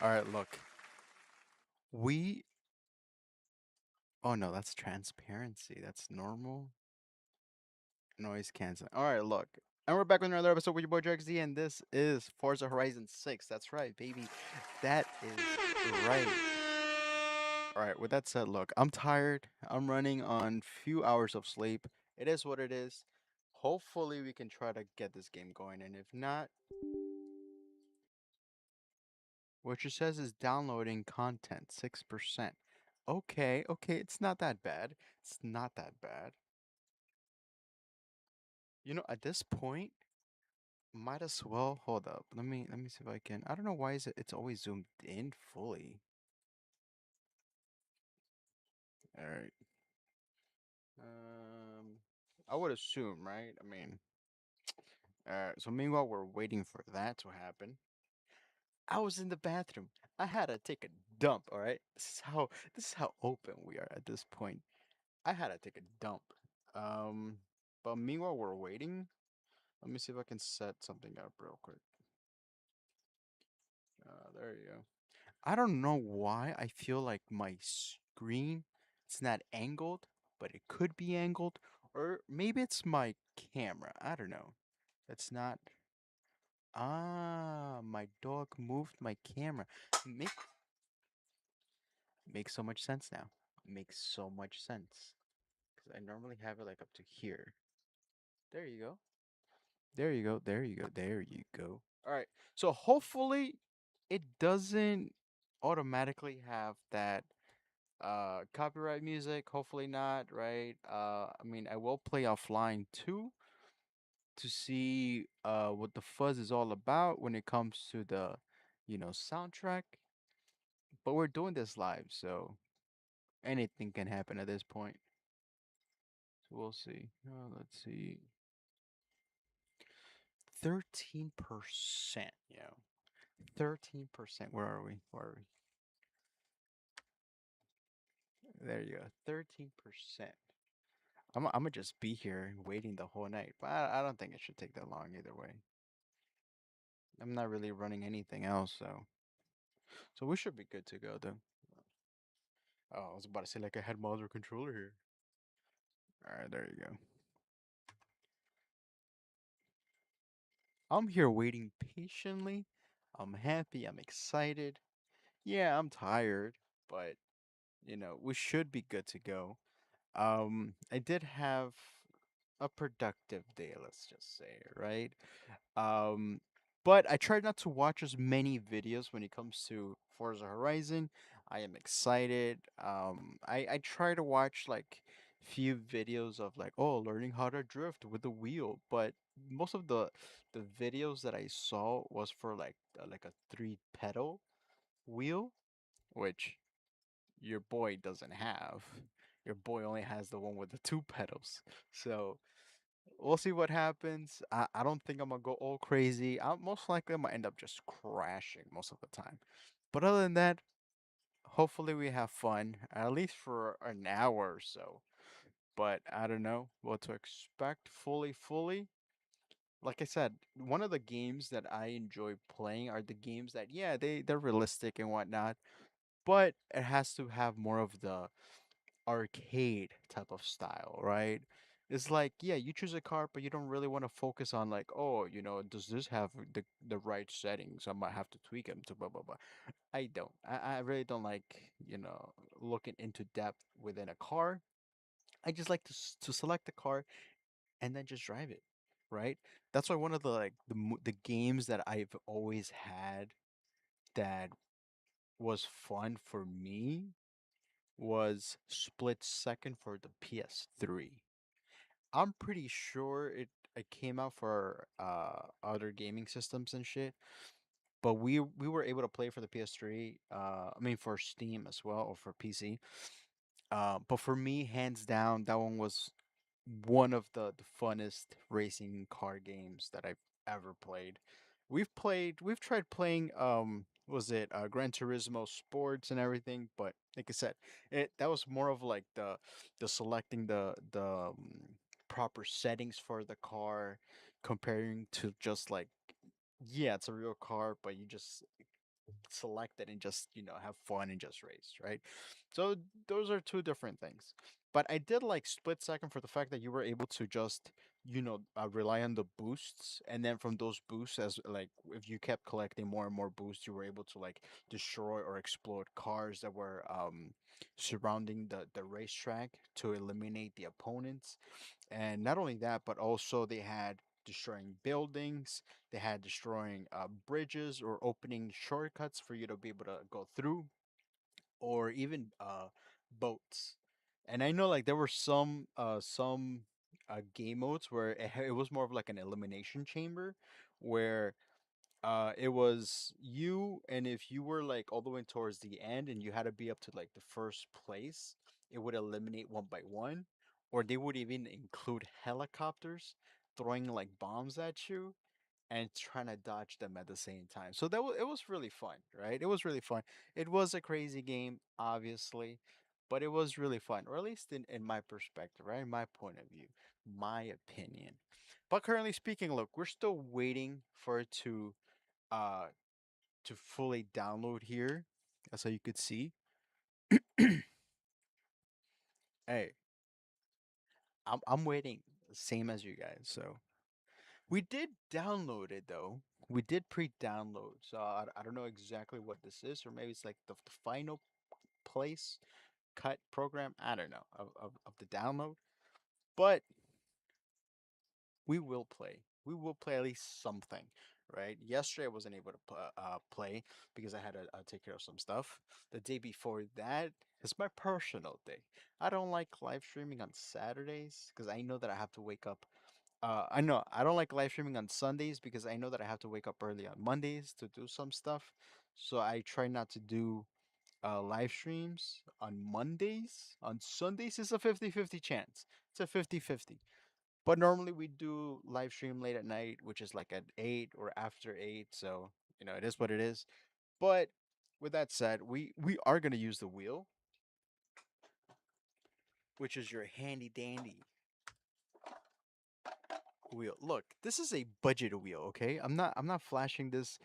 All right, look. We. Oh no, that's transparency. That's normal. Noise canceling. All right, look. And we're back with another episode with your boy Drexy, and this is Forza Horizon 6. That's right, baby. That is right. All right, with that said, look, I'm tired. I'm running on few hours of sleep. It is what it is. Hopefully, we can try to get this game going, and if not, what it says is downloading content 6%. Okay, okay, it's not that bad. It's not that bad. At this point, might as well hold up. Let me see if I can. I don't know why it's always zoomed in fully. All right. Um, I would assume, right? I mean, all right. So meanwhile, we're waiting for that to happen. I was in the bathroom. I had to take a dump. All right. This is how open we are at this point. I had to take a dump. Um, but meanwhile, we're waiting. Let me see if I can set something up real quick. There you go. I don't know why I feel like my screen it's not angled, but it could be angled, or maybe it's my camera. I don't know. It's not. My dog moved my camera. Make Makes so much sense now. Makes so much sense because I normally have it like up to here. There you go. There you go. There you go. There you go. All right. So hopefully it doesn't automatically have that copyright music, hopefully not, right? I mean, I will play offline too to see what the fuzz is all about when it comes to the soundtrack, but we're doing this live, so anything can happen at this point. So we'll see. Let's see. 13%, 13%. Where are we? Where are we? There you go. 13%. I'm gonna just be here waiting the whole night, but I don't think it should take that long either way. I'm not really running anything else, so we should be good to go though. Oh, I was about to say like I had mouse or controller here. All right, there you go. I'm here waiting patiently. I'm happy. I'm excited. Yeah, I'm tired, but we should be good to go. I did have a productive day, let's just say, right? Um, but I try not to watch as many videos when it comes to Forza Horizon. I am excited. I try to watch like few videos of like learning how to drift with the wheel, but most of the videos that I saw was for like a three pedal wheel, which your boy doesn't have. Your boy only has the one with the two pedals. So we'll see what happens. I don't think I'm gonna go all crazy. Most likely I'm gonna end up just crashing most of the time. But other than that, hopefully we have fun at least for an hour or so. But I don't know what to expect fully. Like I said, one of the games that I enjoy playing are the games that they're realistic and whatnot, but it has to have more of the arcade type of style, right? It's like, yeah, you choose a car, but you don't really want to focus on like, oh, does this have the right settings? I might have to tweak them to blah blah blah. I don't. I really don't like, looking into depth within a car. I just like to select the car and then just drive it, right? That's why one of the like the games that I've always had that was fun for me was Split Second for the PS3. I'm pretty sure it came out for other gaming systems and shit, but we were able to play for the PS3. I mean for Steam as well or for PC. But for me, hands down, that one was one of the funnest racing car games that I've ever played. We've tried playing was it Gran Turismo Sports and everything, but like I said, that was more of like the selecting the proper settings for the car comparing to just like Yeah, it's a real car, but you just select it and just have fun and just race, right? So those are two different things. But I did like Split Second for the fact that you were able to just rely on the boosts, and then from those boosts, as like if you kept collecting more and more boosts, you were able to like destroy or explode cars that were surrounding the racetrack to eliminate the opponents. And not only that, but also they had destroying buildings, they had destroying bridges or opening shortcuts for you to be able to go through, or even boats. And I know like there were some game modes where it was more of like an elimination chamber, where it was you, and if you were like all the way towards the end and you had to be up to like the first place, it would eliminate one by one, or they would even include helicopters throwing like bombs at you and trying to dodge them at the same time. So it was really fun, right? It was really fun. It was a crazy game, obviously, but it was really fun, or at least in my perspective, right? My point of view, my opinion. But currently speaking, look, we're still waiting for it uh to fully download here. That's how you could see. Hey, I'm waiting, same as you guys. So we did download it though. We did pre-download, so I don't know exactly what this is, or maybe it's like the final place cut program. I don't know of the download, but we will play. We will play at least something, right? Yesterday I wasn't able to play because I had to take care of some stuff. The day before that is my personal day. I don't like live streaming on Saturdays because I know that I have to wake up. I know I don't like live streaming on Sundays because I know that I have to wake up early on Mondays to do some stuff. So I try not to do live streams on Mondays. On Sundays, it's a 50-50 chance. It's a 50-50. But normally we do live stream late at night, which is like at 8 or after 8. So, it is what it is. But with that said, we are going to use the wheel, which is your handy dandy wheel. Look, this is a budget wheel, okay? I'm not flashing this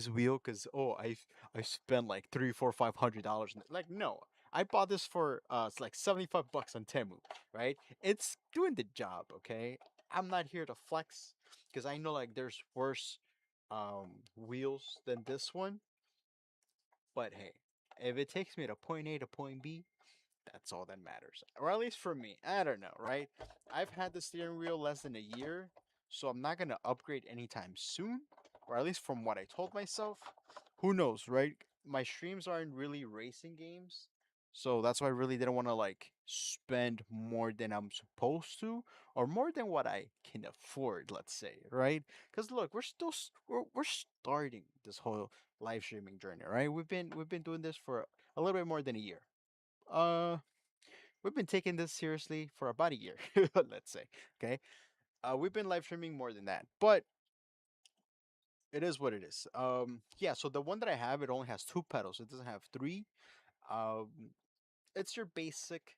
wheel because I spent like three, four, $500. Like no, I bought this for it's like 75 bucks on Temu, right? It's doing the job, okay? I'm not here to flex because I know like there's worse wheels than this one, but hey, if it takes me to point A to point B, that's all that matters. Or at least for me. I don't know, right? I've had the steering wheel less than a year, so I'm not going to upgrade anytime soon. Or at least from what I told myself. Who knows, right? My streams aren't really racing games. So that's why I really didn't want to like spend more than I'm supposed to, or more than what I can afford, let's say, right? Because look, we're starting this whole live streaming journey, right? We've been doing this for a little bit more than a year. uh, we've been taking this seriously for about a year, let's say. Okay. We've been live streaming more than that, but it is what it is. Yeah. So the one that I have, it only has two pedals. It doesn't have three. Um, it's your basic,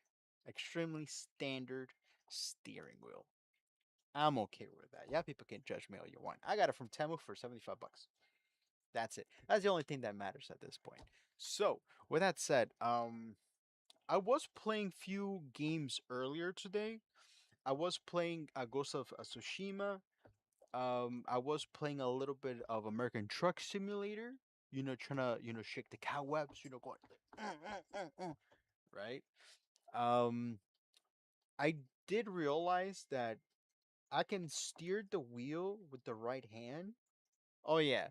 extremely standard steering wheel. I'm okay with that. Yeah, people can judge me all you want. I got it from Temu for 75 bucks. That's it. That's the only thing that matters at this point. So, with that said, I was playing few games earlier today. I was playing Ghost of Tsushima. I was playing a little bit of American Truck Simulator. Trying to shake the cobwebs. Going right. Um, I did realize that I can steer the wheel with the right hand. Oh yeah.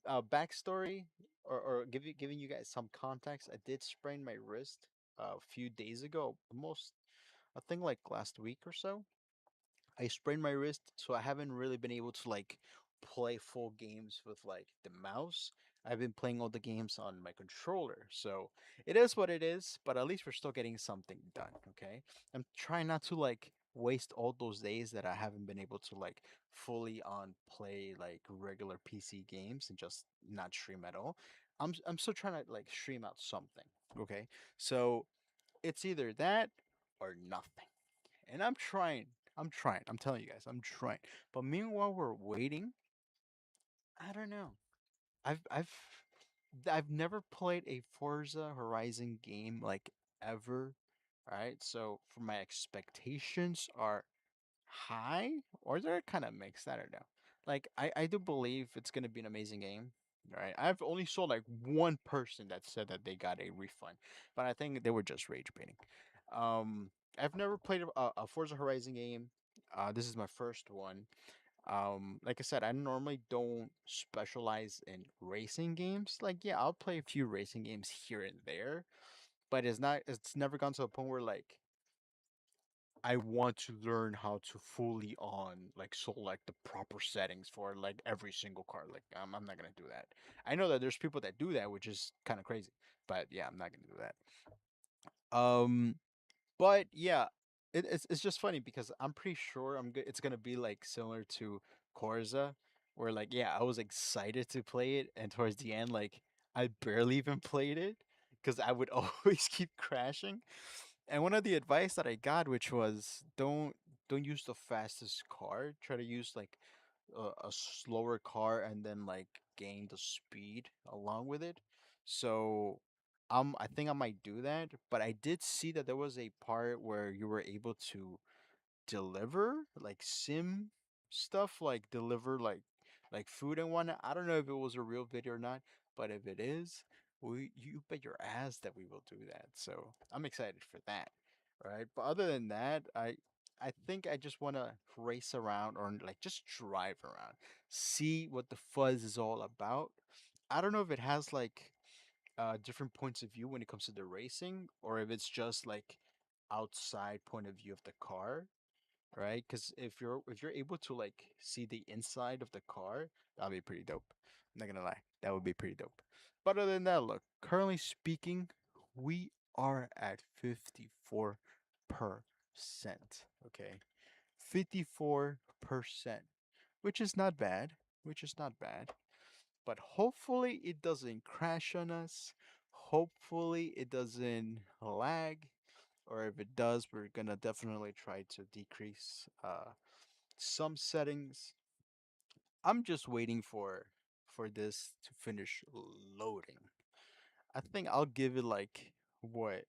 Backstory, or giving you guys some context. I did sprain my wrist a few days ago, almost I think like last week or so. I sprained my wrist, so I haven't really been able to like play full games with like the mouse. I've been playing all the games on my controller, so it is what it is. But at least we're still getting something done. Okay, I'm trying not to like waste all those days that I haven't been able to like fully on play like regular PC games and just not stream at all. I'm still trying to like stream out something. Okay, so it's either that or nothing. And I'm trying. I'm trying. I'm telling you guys, I'm trying. But meanwhile, we're waiting. I don't know. I've I've never played a Forza Horizon game like ever. All right, so for my expectations are high or they're kind of mixed. I don't know. Like I do believe it's gonna be an amazing game. Right, I've only saw like one person that said that they got a refund, but I think they were just rage baiting. I've never played a Forza Horizon game. This is my first one. Like I said, I normally don't specialize in racing games. Like, yeah, I'll play a few racing games here and there, but it's never gone to a point where like I want to learn how to fully on like select the proper settings for like every single car. Like, I'm not gonna do that. I know that there's people that do that, which is kind of crazy, but yeah, I'm not gonna do that. But yeah, it's just funny because I'm pretty sure it's gonna be like similar to Corza, where like yeah, I was excited to play it, and towards the end, like I barely even played it because I would always keep crashing. And one of the advice that I got, which was don't use the fastest car. Try to use like a slower car and then like gain the speed along with it. So I think I might do that, but I did see that there was a part where you were able to deliver like sim stuff, like deliver like food and whatnot. I don't know if it was a real video or not, but if it is, we you bet your ass that we will do that. So I'm excited for that. Right. But other than that, I think I just wanna race around or like just drive around. See what the fuzz is all about. I don't know if it has like different points of view when it comes to the racing or if it's just like outside point of view of the car, right? Because if you're able to like see the inside of the car, that'd be pretty dope. I'm not gonna lie, that would be pretty dope. But other than that, look, currently speaking, we are at 54%. Okay, 54%, which is not bad. Which is not bad. But hopefully it doesn't crash on us. Hopefully it doesn't lag, or if it does, we're gonna definitely try to decrease some settings. I'm just waiting for this to finish loading. I think I'll give it like what?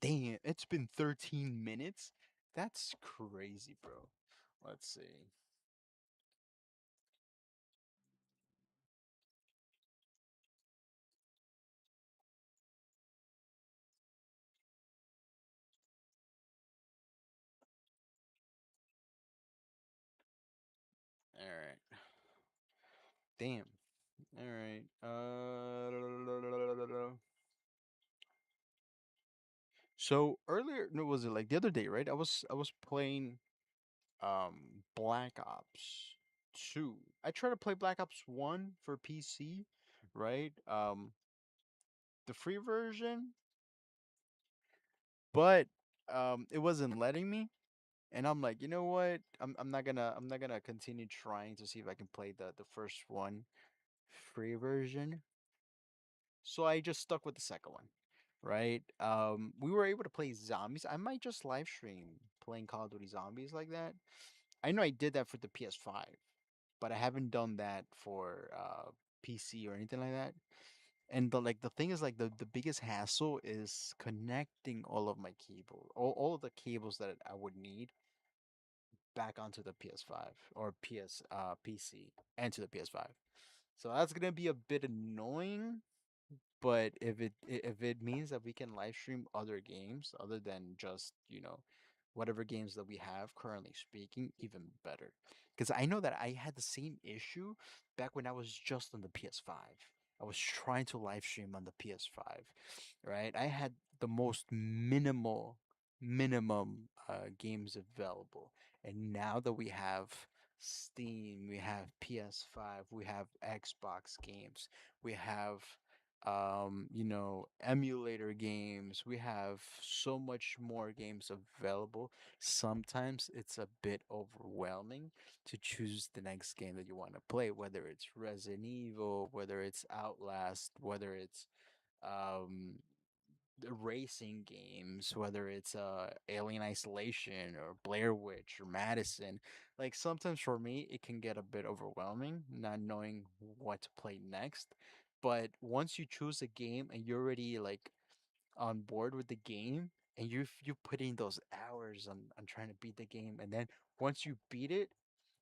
Damn, it's been 13 minutes. That's crazy, bro. Let's see. All right. Damn. All right. So earlier, no, was it like the other day, right? I was playing Black Ops 2. I tried to play Black Ops 1 for PC, right? The free version, but it wasn't letting me. And I'm like, you know what? I'm not gonna continue trying to see if I can play the first one free version. So I just stuck with the second one, right? We were able to play zombies. I might just live stream playing Call of Duty Zombies like that. I know I did that for the PS5, but I haven't done that for PC or anything like that. And the thing is like the biggest hassle is connecting all of my cable, all of the cables that I would need back onto the PS5 or PC and to the PS5. So that's gonna be a bit annoying, but if it means that we can live stream other games other than just whatever games that we have currently speaking, even better. Because I know that I had the same issue back when I was just on the PS5. I was trying to live stream on the PS5, right? I had the most minimum games available, and now that we have Steam, we have PS5, we have Xbox games, we have emulator games. We have so much more games available. Sometimes it's a bit overwhelming to choose the next game that you want to play, whether it's Resident Evil, whether it's Outlast, whether it's um the racing games, whether it's Alien Isolation or Blair Witch or Madison. Like sometimes for me, it can get a bit overwhelming, not knowing what to play next. But once you choose a game and you're already like on board with the game, and you put in those hours on trying to beat the game, and then once you beat it,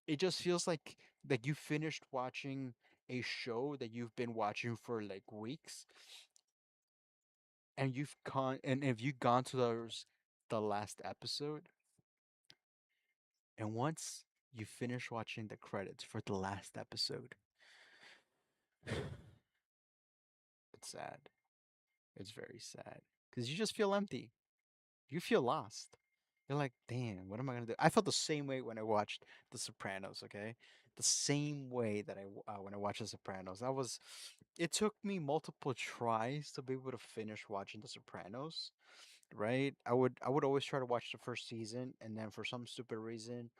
it just feels like you finished watching a show that you've been watching for like weeks, and you've gone and if you've gone to the last episode, and once you finish watching the credits for the last episode, it's sad. It's very sad because you just feel empty. You feel lost. You're like, damn, what am I gonna do? I felt the same way when I watched The Sopranos. Okay, the same way that when I watched The Sopranos. It took me multiple tries to be able to finish watching The Sopranos. Right? I would always try to watch the first season, and then for some stupid reason,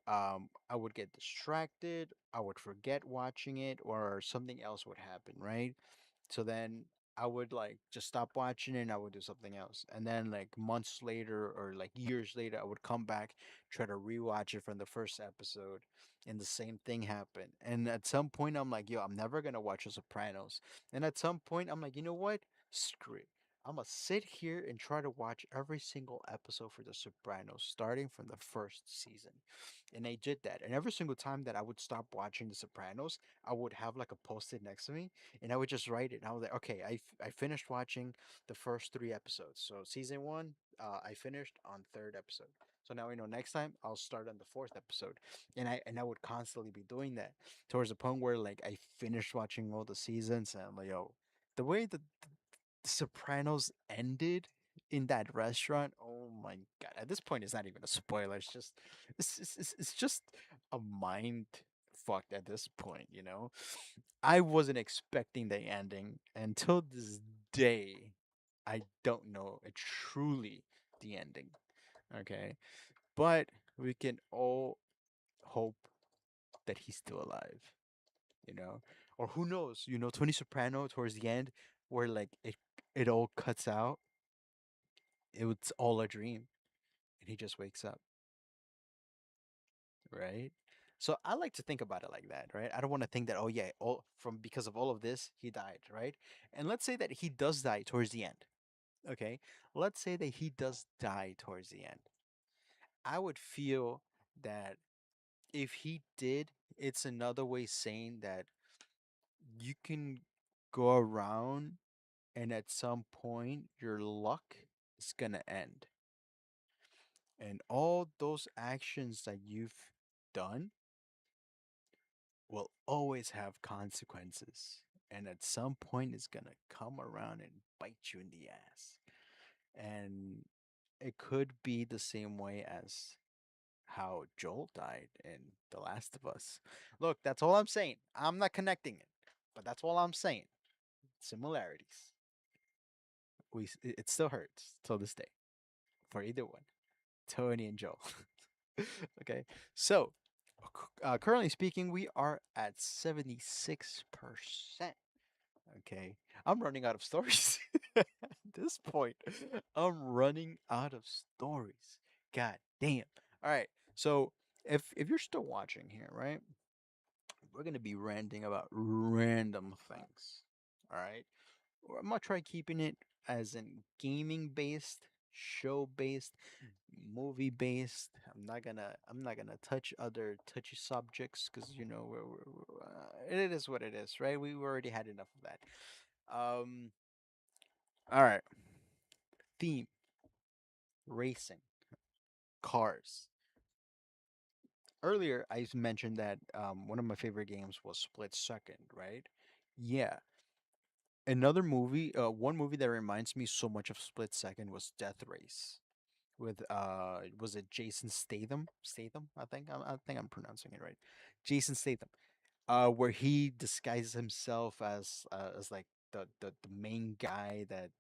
I would get distracted. I would forget watching it, or something else would happen. Right? So then I would like just stop watching it and I would do something else. And then like months later or like years later, I would come back, try to rewatch it from the first episode, and the same thing happened. And at some point, I'm like, yo, I'm never gonna watch The Sopranos. And at some point, I'm like, you know what? Screw it. I'm gonna sit here and try to watch every single episode for The Sopranos, starting from the first season. And I did that. And every single time that I would stop watching The Sopranos, I would have like a post-it next to me and I would just write it. And I was like, okay, I finished watching the first three episodes. So season one, I finished on third episode. So now I know next time I'll start on the fourth episode, and I would constantly be doing that towards the point where like I finished watching all the seasons, and I'm like, yo, the way that the Sopranos ended in that restaurant. Oh my god! At this point, it's not even a spoiler. It's just a mind fucked at this point. You know, I wasn't expecting the ending until this day. I don't know truly the ending. Okay, but we can all hope that he's still alive. You know, or who knows? You know, Tony Soprano towards the end, where like it all cuts out. It was all a dream, and he just wakes up, right? So I like to think about it like that, right? I don't want to think that, oh yeah, all from because of all of this he died, right? And let's say that he does die towards the end. Okay, let's say that he does die towards the end. I would feel that if he did, it's another way saying that you can go around and at some point your luck is gonna end. And all those actions that you've done will always have consequences. And at some point, it's going to come around and bite you in the ass. And it could be the same way as how Joel died in The Last of Us. Look, that's all I'm saying. I'm not connecting it, but that's all I'm saying. Similarities. It still hurts till this day for either one, Tony and Joel. Okay, so currently speaking, we are at 76%. Okay, I'm running out of stories at this point. I'm running out of stories. God damn. All right, so if you're still watching here, right, we're gonna be ranting about random things. All right, I'm gonna try keeping it as in gaming based, show based, movie based. I'm not gonna touch other touchy subjects because you know it is what it is, right? We already had enough of that. Um, all right. Theme: racing, cars. Earlier, I mentioned that one of my favorite games was Split Second, right? Yeah. One movie that reminds me so much of Split Second was Death Race with was it Jason Statham? Statham, I think I'm pronouncing it right. Jason Statham. Where he disguises himself as like the main guy that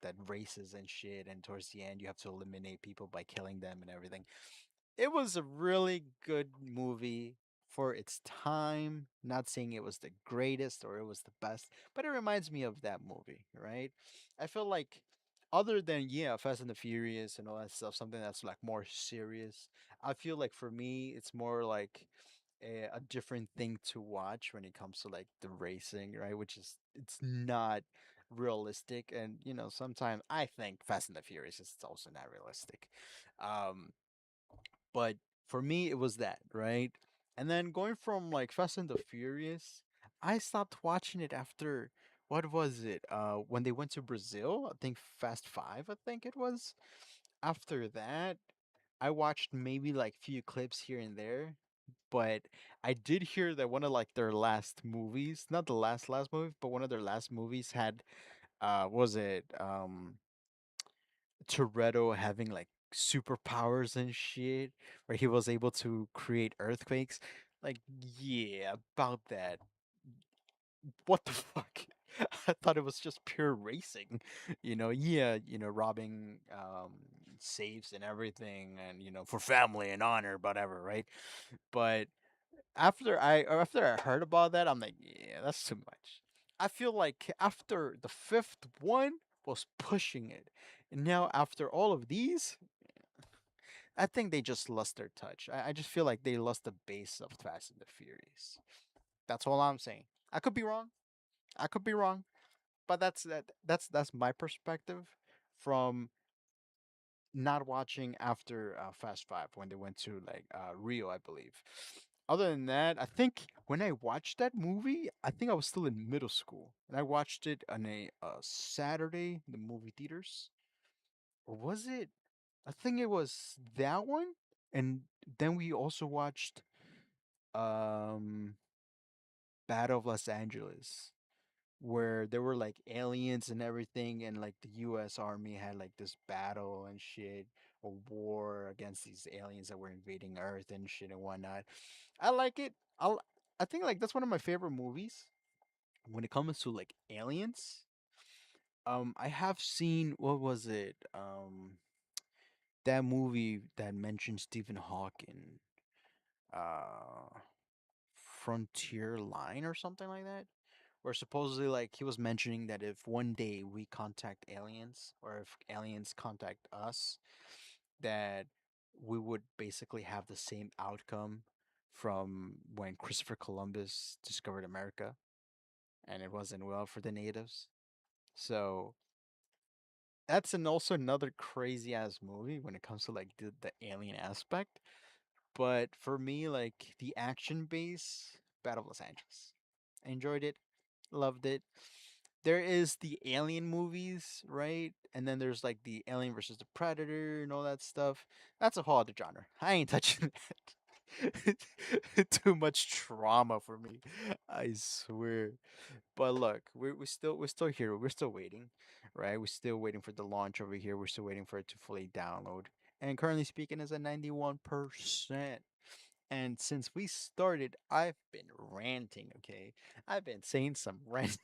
that races and shit, and towards the end you have to eliminate people by killing them and everything. It was a really good movie for its time. Not saying it was the greatest or it was the best, but it reminds me of that movie, right? I feel like other than yeah, Fast and the Furious and all that stuff, something that's like more serious. I feel like for me, it's more like a different thing to watch when it comes to like the racing, right? Which is it's not realistic, and sometimes I think Fast and the Furious is also not realistic. Um, but for me, it was that, right? And then going from like Fast and the Furious, I stopped watching it after what was it? When they went to Brazil, I think Fast Five, I think it was. After that, I watched maybe like few clips here and there, but I did hear that one of like their last movies, not the last movie, but one of their last movies had what was it Toretto having like superpowers and shit, where he was able to create earthquakes. Like, yeah, about that. What the fuck? I thought it was just pure racing. Yeah, robbing safes and everything, and for family and honor, whatever, right? But after I heard about that, I'm like, yeah, that's too much. I feel like after the fifth one was pushing it, and now after all of these, I think they just lost their touch. I just feel like they lost the base of Fast and the Furious. That's all I'm saying. I could be wrong. I could be wrong, but that's my perspective from not watching after Fast Five when they went to like Rio, I believe. Other than that, I think when I watched that movie, I think I was still in middle school, and I watched it on a Saturday in the movie theaters. Or was it? I think it was that one, and then we also watched um Battle of Los Angeles, where there were like aliens and everything, and like the U.S. Army had like this battle and shit, a war against these aliens that were invading Earth and shit and whatnot. I like it. I think like that's one of my favorite movies when it comes to like aliens. I have seen what was it? That movie that mentioned Stephen Hawking, uh, Frontier Line or something like that, where supposedly like he was mentioning that if one day we contact aliens or if aliens contact us, that we would basically have the same outcome from when Christopher Columbus discovered America, and it wasn't well for the natives. So that's also another crazy ass movie when it comes to like the alien aspect. But for me, like the action base, Battle of Los Angeles. I enjoyed it, loved it. There is the Alien movies, right? And then there's like the Alien versus the Predator and all that stuff. That's a whole other genre. I ain't touching that. Too much trauma for me. I swear. But look, we're still here. We're still waiting, right? We're still waiting for the launch over here. We're still waiting for it to fully download. And currently speaking, is at 91%. And since we started, I've been ranting, okay? I've been saying some rant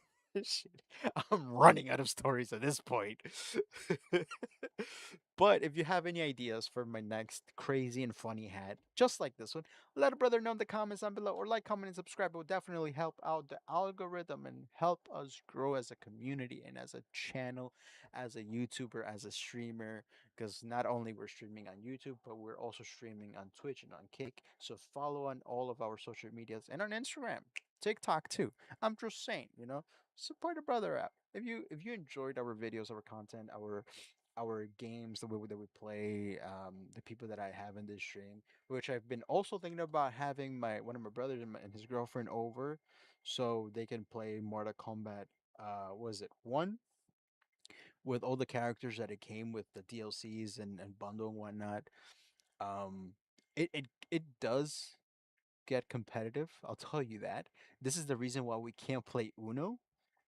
shit. I'm running out of stories at this point. But if you have any ideas for my next crazy and funny hat, just like this one, let a brother know in the comments down below, or like, comment, and subscribe. It will definitely help out the algorithm and help us grow as a community and as a channel, as a YouTuber, as a streamer, because not only we're streaming on YouTube, but we're also streaming on Twitch and on Kick. So follow on all of our social medias and on Instagram, TikTok too. I'm just saying, support a brother out. If you enjoyed our videos, our content, our games, the way that we play, the people that I have in this stream, which I've been also thinking about having my one of my brothers and his girlfriend over, so they can play Mortal Kombat. Was it one with all the characters that it came with the DLCs and bundle and whatnot. Um, it does get competitive. I'll tell you that. This is the reason why we can't play Uno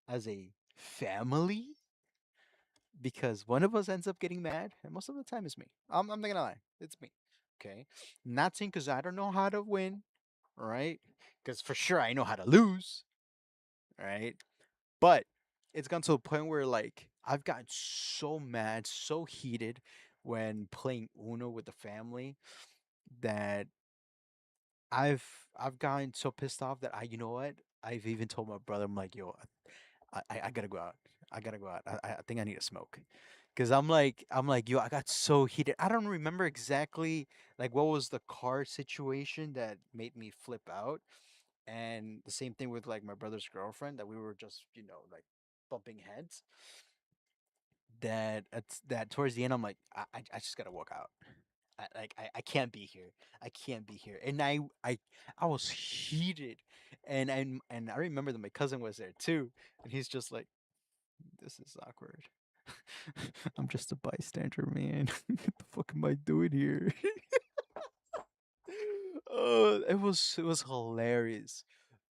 as a family, because one of us ends up getting mad, and most of the time it's me. I'm not gonna lie, it's me. Okay, not saying because I don't know how to win, right? Because for sure I know how to lose, right? But it's gone to a point where like I've gotten so mad, so heated when playing Uno with the family that I've I've gotten so pissed off that you know what? I've even told my brother, I'm like, yo, I gotta go out. I gotta go out. I think I need a smoke. Cause I'm like, yo, I got so heated. I don't remember exactly like what was the car situation that made me flip out. And the same thing with like my brother's girlfriend that we were just, like bumping heads. That towards the end I'm like, I just gotta walk out. I can't be here. I can't be here. And I was heated. And I remember that my cousin was there too. And he's just like, this is awkward. I'm just a bystander, man. What the fuck am I doing here? Oh, it was hilarious.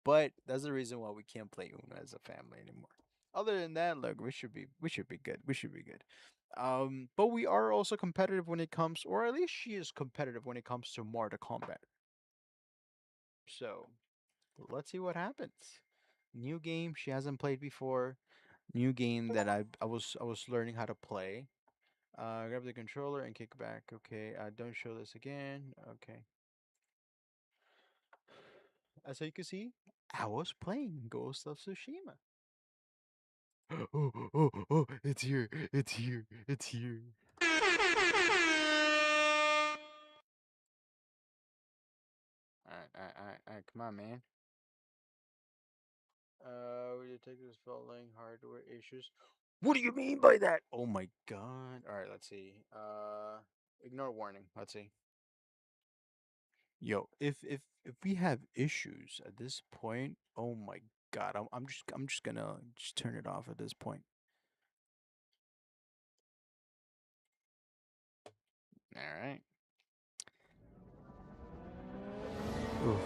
But that's the reason why we can't play Uno as a family anymore. Other than that, look, we should be good. We should be good. But we are also competitive when it comes, or at least she is competitive when it comes to Mortal Kombat. So let's see what happens. New game she hasn't played before. New game that I was learning how to play. Grab the controller and kick back. Okay. Don't show this again. Okay. As you can see, I was playing Ghost of Tsushima. Oh, it's here. It's here. It's here. Alright, come on, man. We detectives following hardware issues. What do you mean by that? Oh my god. Alright, let's see. Ignore warning. Let's see. Yo, if we have issues at this point, oh my god, I'm just gonna just turn it off at this point. Alright. Oof.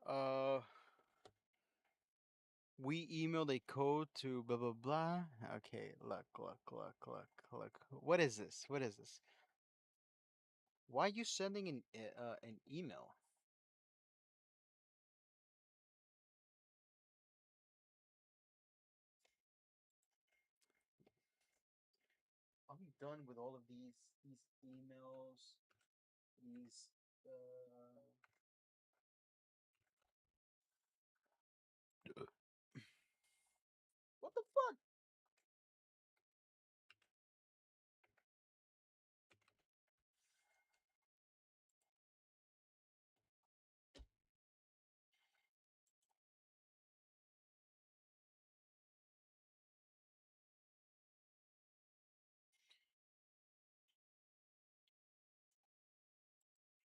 Uh we emailed a code to blah blah blah. Okay, look. What is this? What is this? Why are you sending an email? Are we done with all of these emails? These what the fuck?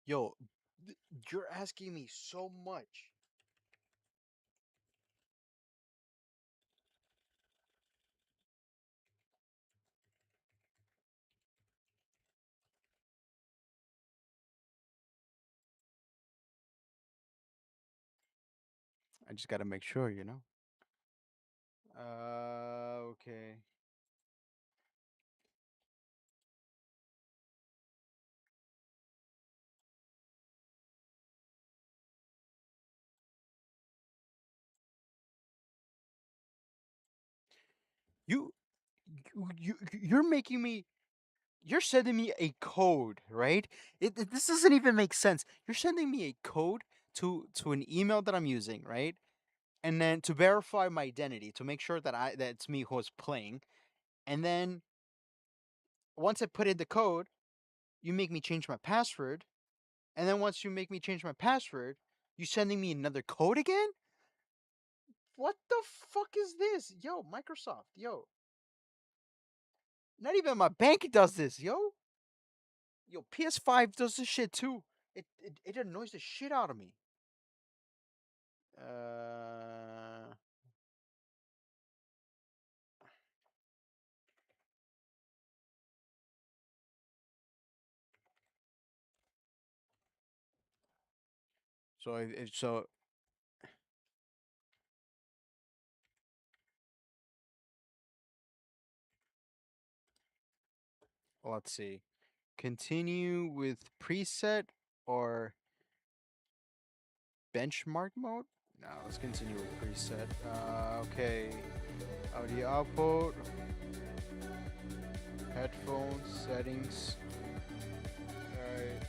Yo, you're asking me so much. I just gotta make sure. Okay. You, you're making me. You're sending me a code, right? This doesn't even make sense. You're sending me a code to an email that I'm using, right? And then to verify my identity to make sure that it's me who's playing. And then once I put in the code, you make me change my password. And then once you make me change my password, you sending me another code again? What the fuck is this? Yo, Microsoft, yo. Not even my bank does this, yo. Yo, PS5 does this shit too. It annoys the shit out of me. Uh so let's see. Continue with preset or benchmark mode? No, let's continue with preset. Okay. Audio output, headphones, settings. Alright.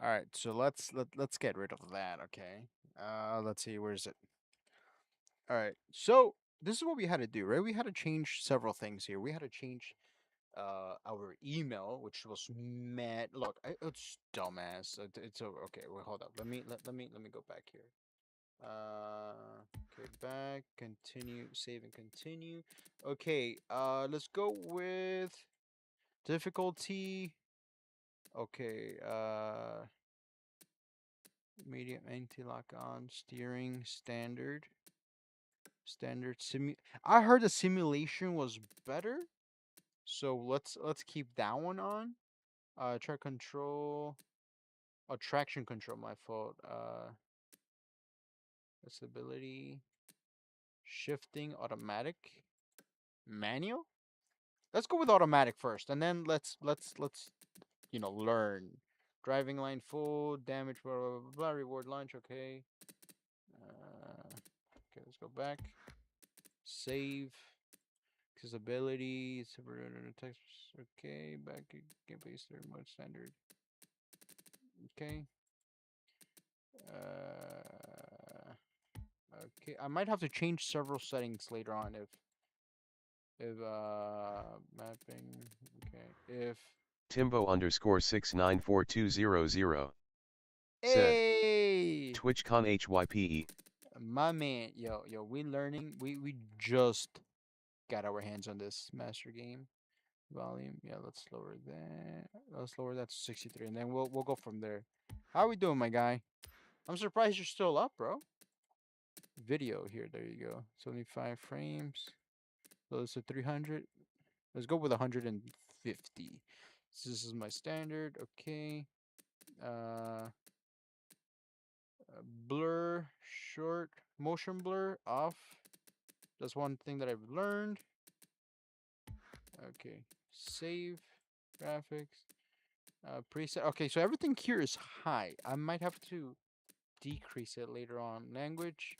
Alright, so let's get rid of that, okay? Let's see, where is it? Alright, so this is what we had to do, right? We had to change several things here. We had to change our email, which was mad. Look, it's dumbass. It's okay. Wait, hold up. Let me go back here. Okay, back. Continue. Save and continue. Okay. Let's go with difficulty. Okay. Medium anti-lock on steering standard. Standard simu. I heard the simulation was better, so let's keep that one on. Track control. Oh, traction control, my fault. Stability, shifting, automatic, manual. Let's go with automatic first, and then let's learn. Driving line full, damage, blah blah blah, blah reward launch. Okay. Okay, let's go back. Save. Accessibility, text. Okay, back gameplay start mode standard. Okay. Uh, okay, I might have to change several settings later on if mapping. Okay, if Timbo underscore 694200 said hey TwitchCon HYPE. my man, yo, we learning. We just got our hands on this master game volume. Yeah, let's lower that. Let's lower that to 63, and then we'll go from there. How we doing, my guy? I'm surprised you're still up, bro. Video here. There you go. 75 frames. So it's a 300. Let's go with 150. So this is my standard. Okay. Uh, blur, short, motion blur off. That's one thing that I've learned. Okay. Save graphics. Preset. Okay, so everything here is high. I might have to decrease it later on. Language.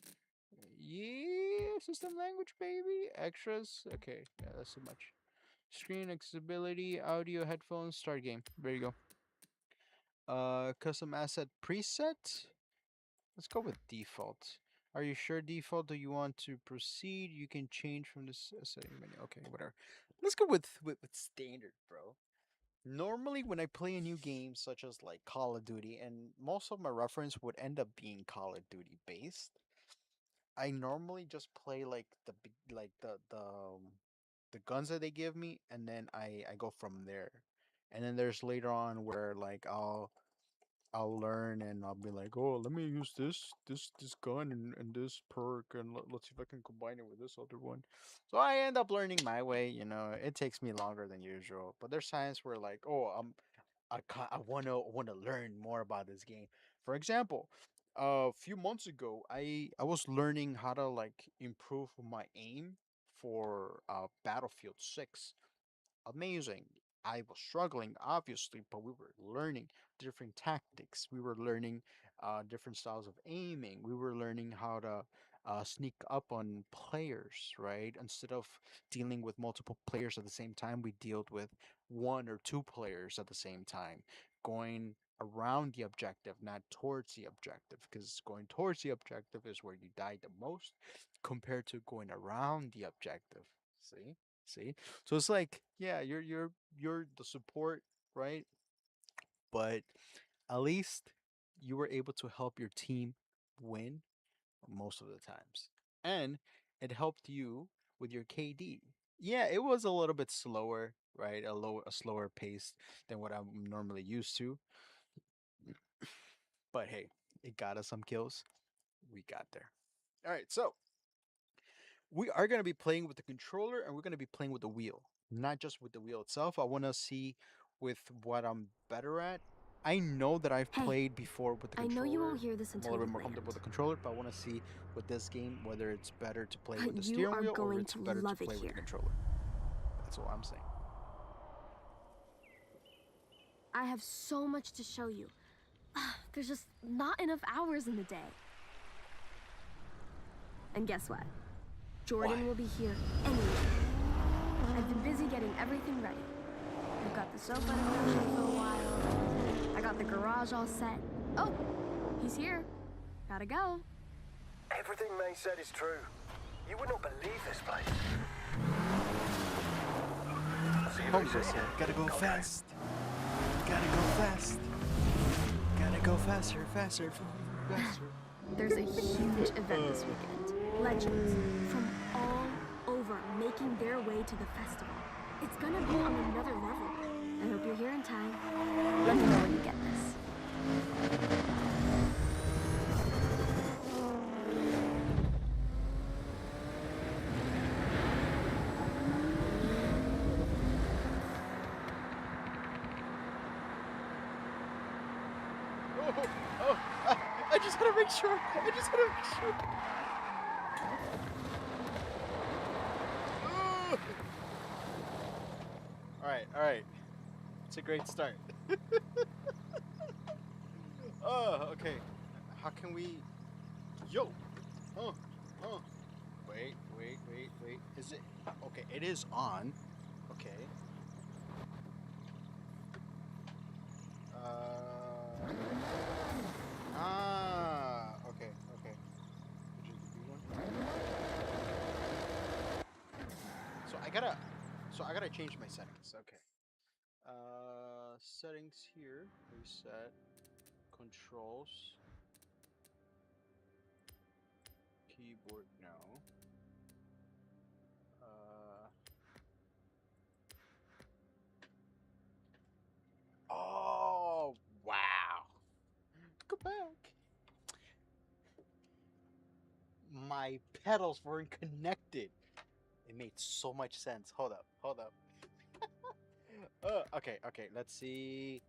Yeah, system language, baby. Extras. Okay, yeah, that's too much. Screen accessibility, audio, headphones, start game. There you go. Custom asset preset. Let's go with default. Are you sure default? Do you want to proceed? You can change from this setting menu. Okay, whatever. Let's go with standard, bro. Normally, when I play a new game, such as like Call of Duty, and most of my reference would end up being Call of Duty based, I normally just play like the guns that they give me, and then I go from there. And then there's later on where like I'll learn and I'll be like, oh, let me use this gun and this perk, and let's see if I can combine it with this other one. So I end up learning my way. It takes me longer than usual. But there's times where like, oh, I wanna learn more about this game. For example, a few months ago, I was learning how to like improve my aim for Battlefield 6. Amazing. I was struggling, obviously, but we were learning different tactics. We were learning different styles of aiming. We were learning how to sneak up on players, right? Instead of dealing with multiple players at the same time, we dealt with one or two players at the same time, going around the objective, not towards the objective, because going towards the objective is where you die the most compared to going around the objective. See? See? So it's like, yeah, you're the support, right? But at least you were able to help your team win most of the times. And it helped you with your KD. Yeah, it was a little bit slower, right? A slower pace than what I'm normally used to. But hey, it got us some kills. We got there. All right, so we are going to be playing with the controller and we're going to be playing with the wheel, not just with the wheel itself. I want to see with what I'm better at. I know that I've Hey, played before with the I know you controller. won't hear this I'm a until little you bit more land, comfortable with the controller, but I want to see with this game whether it's better to play with the but you steering are wheel or going it's to better to love it play with the here. controller. That's all I'm saying. I have so much to show you. There's just not enough hours in the day. And guess what? Jordan will be here anyway. I've been busy getting everything ready. I've got the sofa in motion for a while. I got the garage all set. Oh, he's here. Gotta go. Everything May said is true. You would not believe this place. See you very Homegirl soon. said, gotta go fast. Gotta go fast. Gotta go faster, faster, faster. There's a huge event this weekend. Legends from all over making their way to the festival. It's gonna be on another level. I hope you're here in time. Let me know when you get this. Oh, I just had to make sure. I just had to make sure. All right. It's a great start. Oh, okay. How can we? Yo. Oh. Wait. Is it? Okay, it is on. Okay. Okay. Which is the B one? So I gotta change my settings. Okay. Settings here. Reset. Controls. Keyboard. No. Oh wow. Go back. My pedals weren't connected. It made so much sense. Hold up. Okay. Let's see.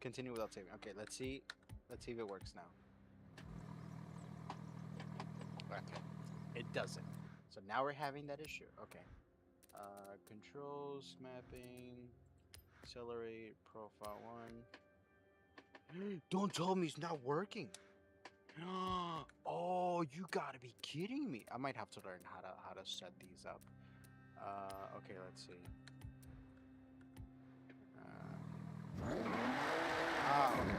Continue without saving. Okay, let's see if it works now. Okay. It doesn't. So now we're having that issue. Okay. Controls, mapping, accelerate, profile one. Don't tell me it's not working. Oh, you gotta be kidding me. I might have to learn how to set these up. Okay, let's see. Okay.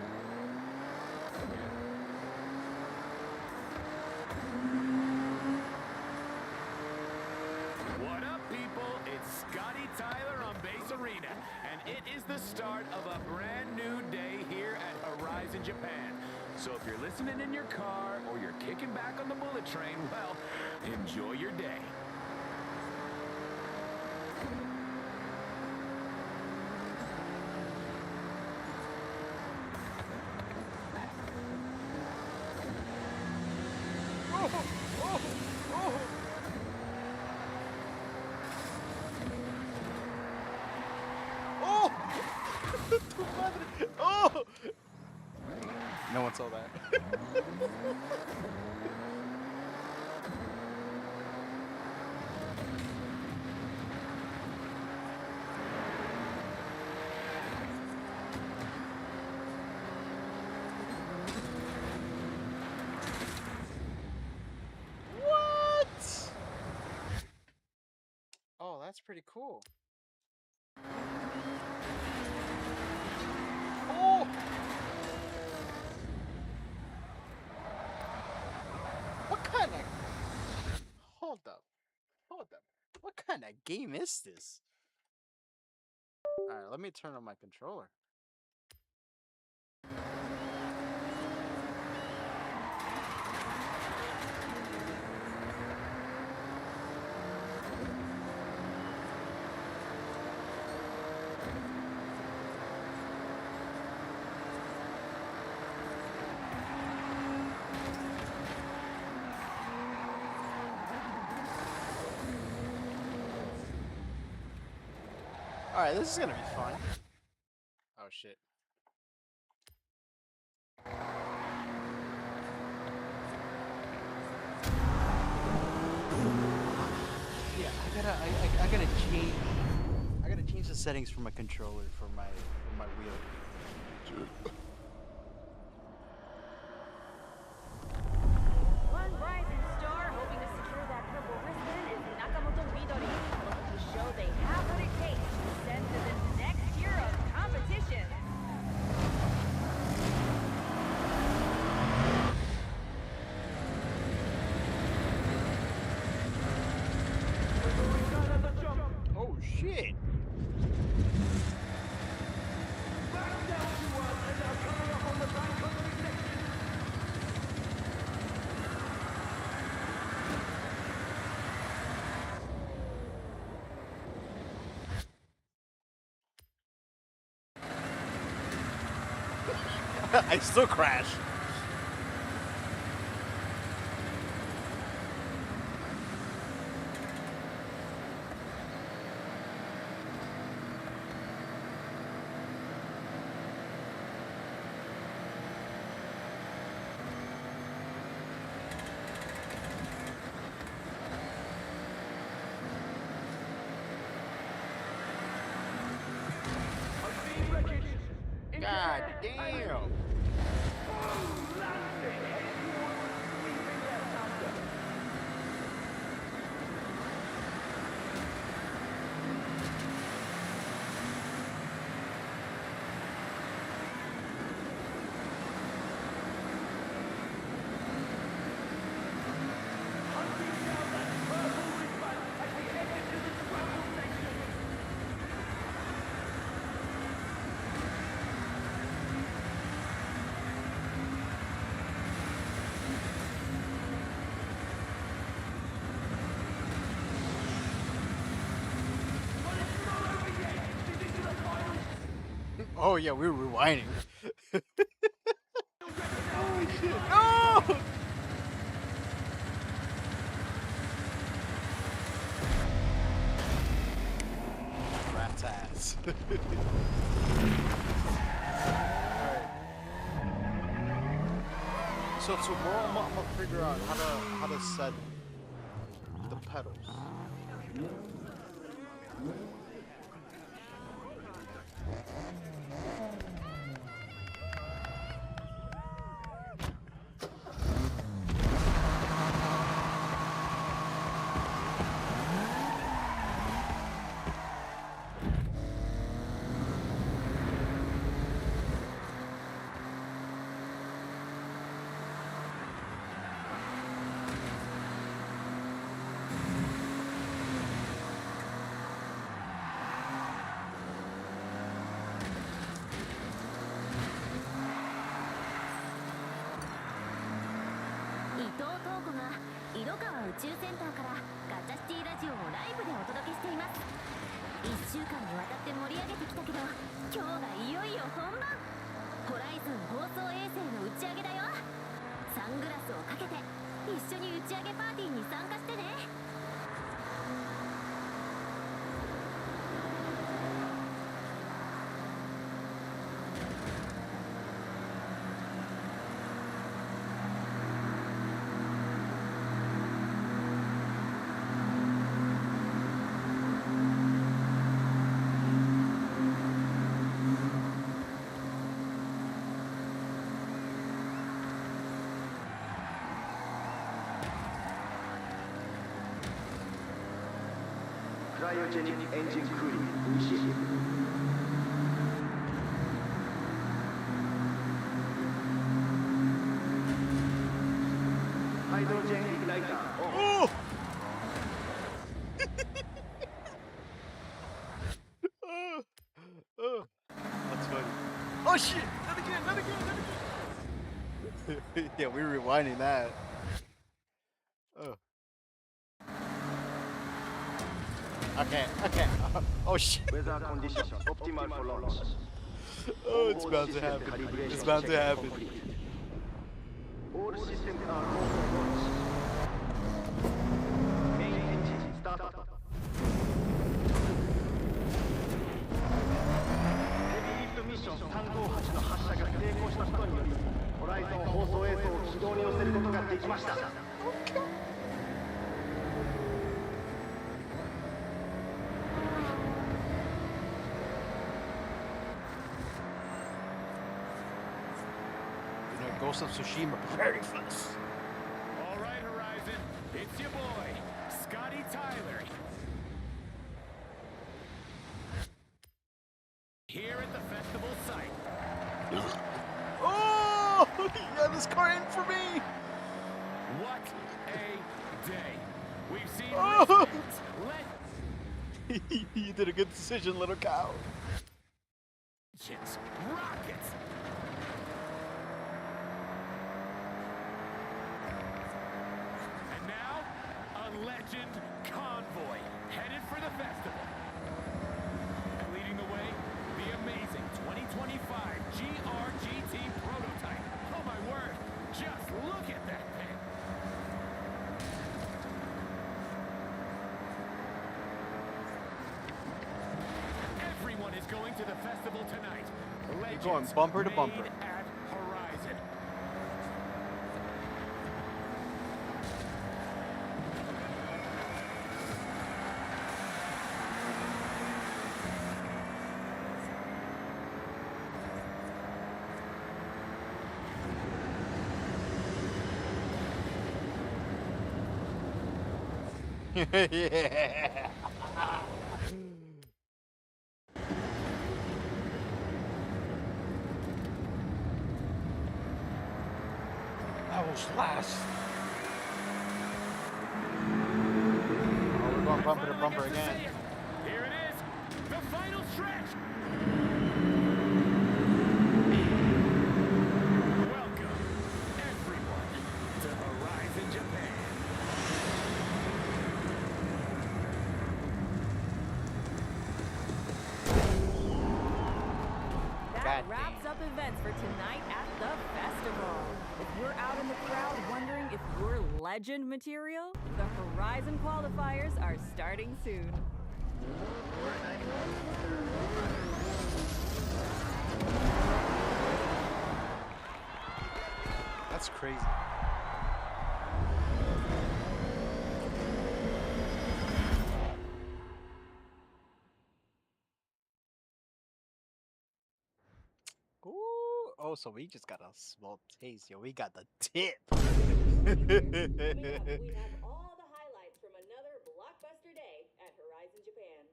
What up, people? It's Scotty Tyler on Base Arena, and it is the start of a brand new day here at Horizon Japan. So if you're listening in your car or you're kicking back on the bullet train, well, enjoy your day. Oh! Tu madre! Oh! No one saw that. What? Oh, that's pretty cool. Oh! What kind of... Hold up. What kind of game is this? Alright, let me turn on my controller. Alright, this is gonna be fun. Oh shit. I gotta change. I gotta change the settings for my controller for my wheel. One rising star hoping to secure that purple wristband is Nakamoto Midori, looking to show they have what it takes to ascend to the next tier of competition. Oh shit! I still crash. God damn! Oh yeah, we were rewinding. Oh shit! No! Rat's ass. Alright. So tomorrow I'm gonna figure out how to set the pedals. Cryogenic engine cooling initiated. ハイドロジェンイグナイターオン。 Oh! Oh, that's funny. Oh shit! Not again! Not again! Not again! Yeah, we were rewinding that. Oh. Okay. Okay. Oh shit! Weather conditions optimal for launch. Oh, it's bound to happen. It's bound to happen. All systems are on launch. Main engine start. Heavy lift mission 358の発射が成功したことにより、ホライゾン放送映像を軌道に乗せることができました。Ghost of Tsushima preparing for this. All right, Horizon, it's your boy, Scotty Tyler. Here at the festival site. Oh, yeah, this car ain't for me. What a day. We've seen Oh. wristbands, You did a good decision, little cow. legends, rockets. And now, a legend convoy headed for the festival. And leading the way, the amazing 2025 GRGT prototype. Oh my word, just look at that thing. Everyone is going to the festival tonight. Legends going bumper to bumper. made at Horizon. Yeah. That was last. Oh, we're going bumper to Finally bumper gets to again. say it. Here it is, the final stretch. Welcome, everyone, to Horizon Japan. That God wraps damn. up events for tonight at the festival. If you're out in the crowd wondering if you're legend material, the Horizon qualifiers are starting soon. That's crazy. Ooh. Oh, so we just got a small taste, yo. We got the tip. Coming up, we have all the highlights from another blockbuster day at Horizon Japan.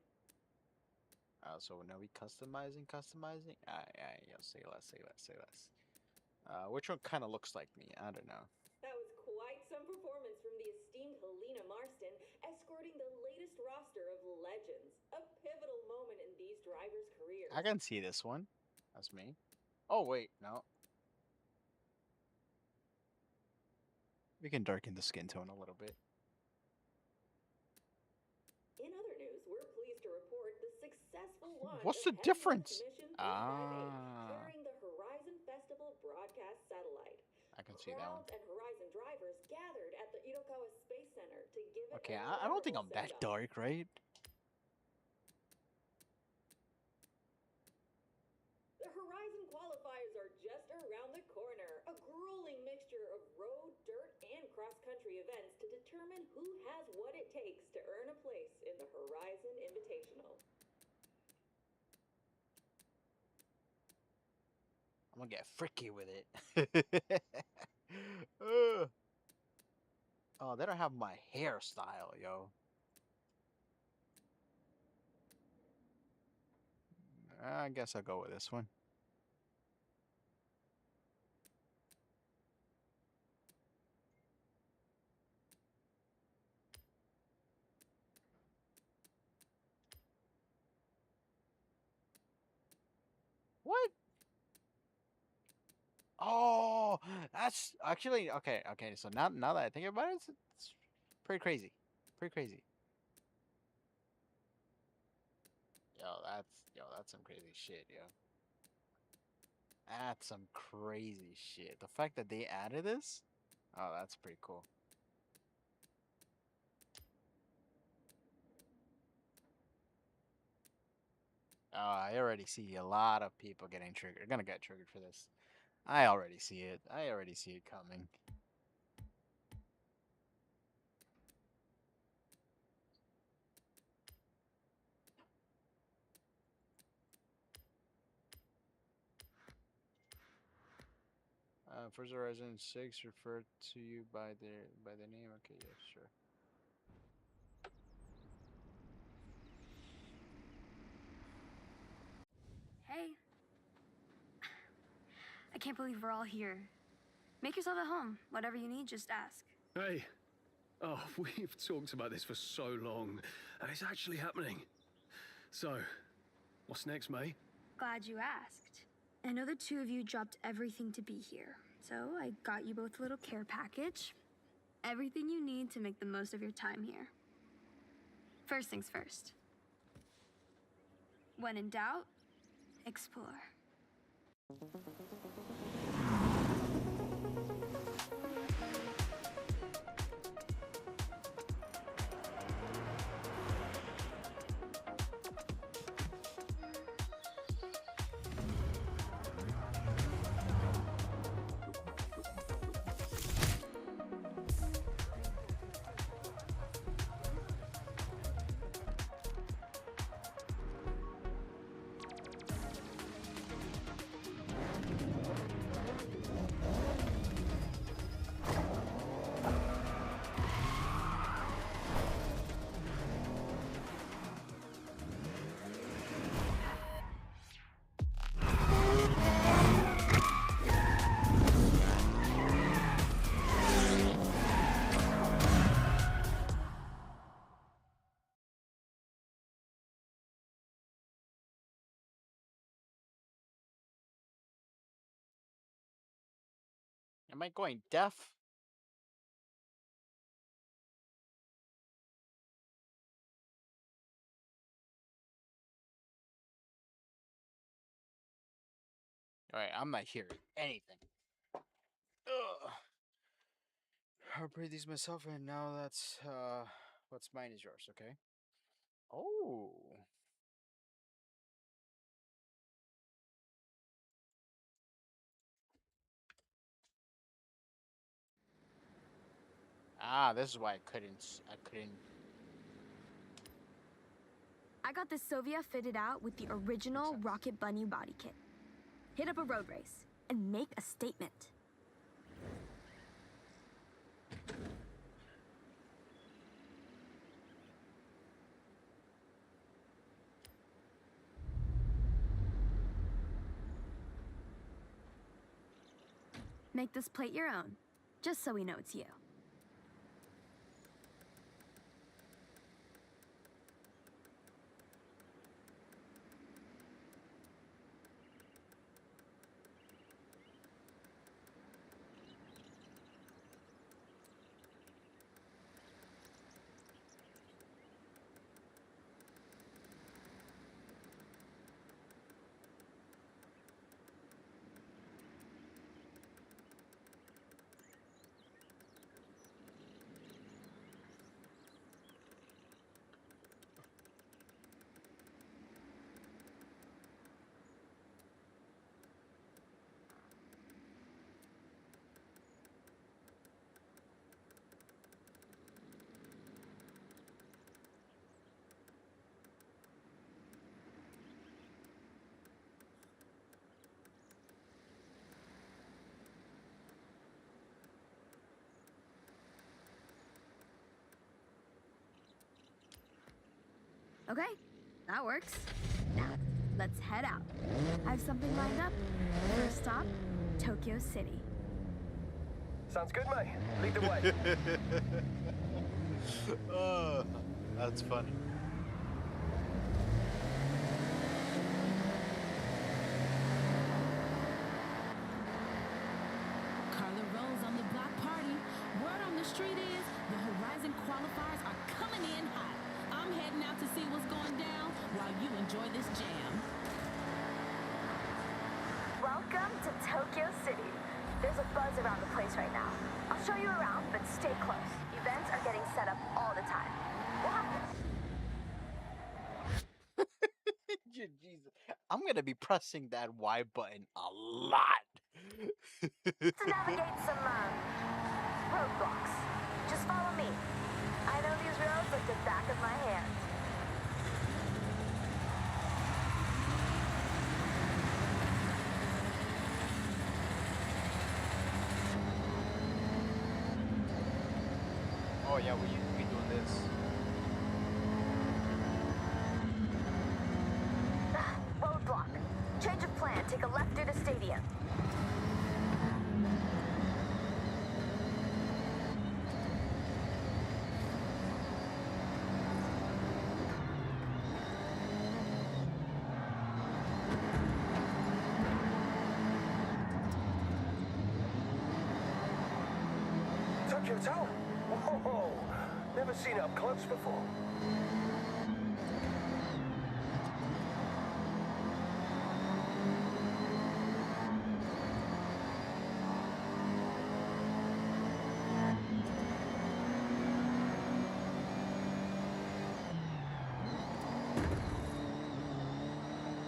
So now we customizing. Yo, say less, say less, say less. Which one kind of looks like me? I don't know. That was quite some performance from the esteemed Helena Marston, escorting the latest roster of legends. A pivotal moment in these drivers' careers. I can see this one. That's me. Oh, wait, no. We can darken the skin tone a little bit. In other news, we're pleased to report the successful launch What's of the heavy difference? lift mission 358 Ah, carrying the Horizon Festival broadcast satellite. I can see that one. Crowds and Horizon drivers gathered at the Irokawa Space Center to give it Okay, a I don't think I'm memorable that send-off. dark, right? The Horizon qualifiers are just around the corner. A grueling mixture of road, dirt, and cross-country events to determine who has what it takes to earn a place in the Horizon Invitational. I'm gonna get freaky with it. Ugh. Oh, they don't have my hairstyle, yo. I guess I'll go with this one. What? Oh, that's actually okay. Okay, so now that I think about it, it's pretty crazy. Pretty crazy. That's some crazy shit, yo. That's some crazy shit. The fact that they added this, oh, that's pretty cool. I already see a lot of people getting triggered. Gonna get triggered for this. I already see it. I already see it coming. Forza Horizon 6 referred to you by the name. Okay, yeah, sure. Hey. I can't believe we're all here. Make yourself at home. Whatever you need, just ask. Hey. Oh, we've talked about this for so long, and it's actually happening. So, what's next, May? Glad you asked. I know the two of you dropped everything to be here, so I got you both a little care package. Everything you need to make the most of your time here. First things first. When in doubt, explore. Am I going deaf? Alright, I'm not hearing anything. Ugh. I'll breathe these myself, and now that's what's mine is yours. Okay. Oh. Ah, this is why I couldn't. I got the Sovia fitted out with the original Rocket Bunny body kit. Hit up a road race and make a statement. Make this plate your own, just so we know it's you. Okay, that works. Now, let's head out. I have something lined up. First stop, Tokyo City. Sounds good, May. Lead the way. Oh, that's funny. Carla Rose on the block party. Word on the street is the Horizon qualifiers are coming in hot. I'm heading out to see what's going down while you enjoy this jam. Welcome to Tokyo City. There's a buzz around the place right now. I'll show you around, but stay close. Events are getting set up all the time. We'll have Jesus, I'm gonna be pressing that Y button a lot. to navigate some roadblocks. Just follow me. I know these roads like the back of my hand. Oh yeah, we doing this. Roadblock. Change of plan. Take a left through the stadium. Tokyo Tower? Whoa! Never seen it up close before.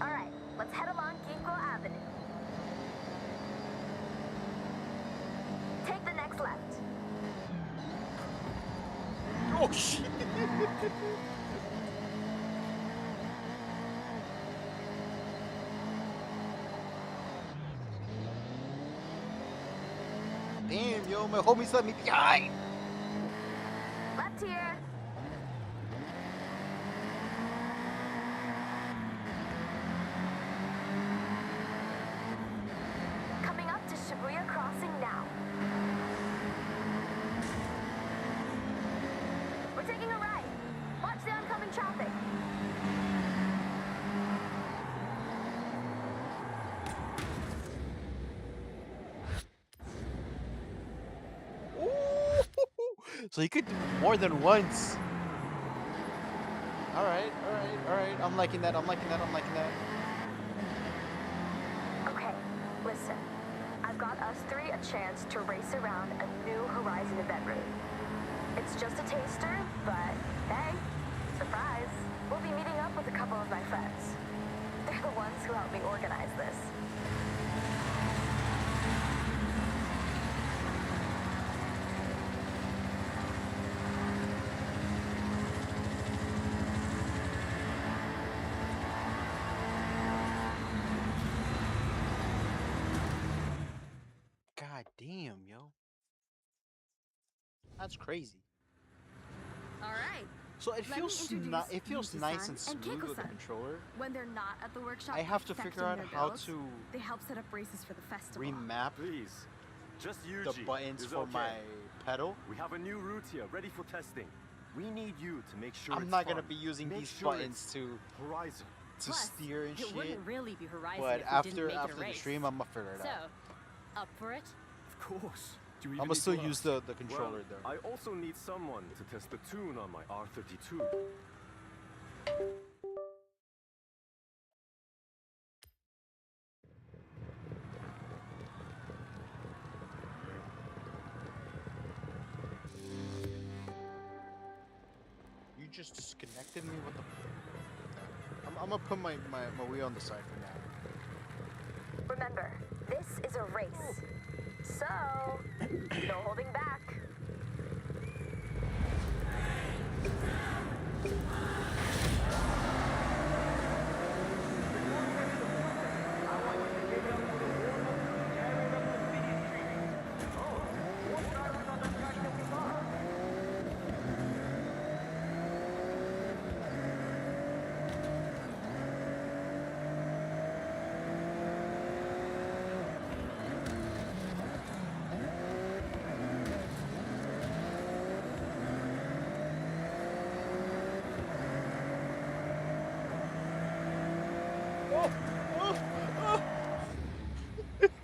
All right, let's head along Ginko Avenue. Take the next left. Oh shit! Damn, yo, my homies let me behind. Left here. Coming up to Shibuya Crossing now. We're taking a right. Watch the oncoming traffic. Ooh, so you could do more than once. All right, all right, all right. I'm liking that. I'm liking that. I'm liking that. Okay, listen. I've got us three a chance to race around a new Horizon event route. It's just a taster, but hey, surprise. We'll be meeting up with a couple of my friends. They're the ones who helped me organize this. God damn, yo. That's crazy. All right. So it Let me feels introduce it feels Yuki-san nice and and smooth with the Keiko-san. controller. When they're not at the workshop, I have to perfecting figure out their how builds, to they help set up races for the festival. remap Please, just the Yuji. buttons is for okay. my pedal. We have a new route here, ready for testing. We need you to make sure I'm it's not gonna fun. be using Make these sure buttons it's to Horizon. Plus, steer and it shit. wouldn't really be Horizon But if we after didn't make it a the race. stream, I'm gonna figure it So, out. up for it? Of course. Do you I'm even gonna need still to use ask? the controller Well, though. I also need someone to test the tune on my R32. You just disconnected me. What the? I'm gonna put my wheel on the side for now. Remember, this is a race. So, no holding back.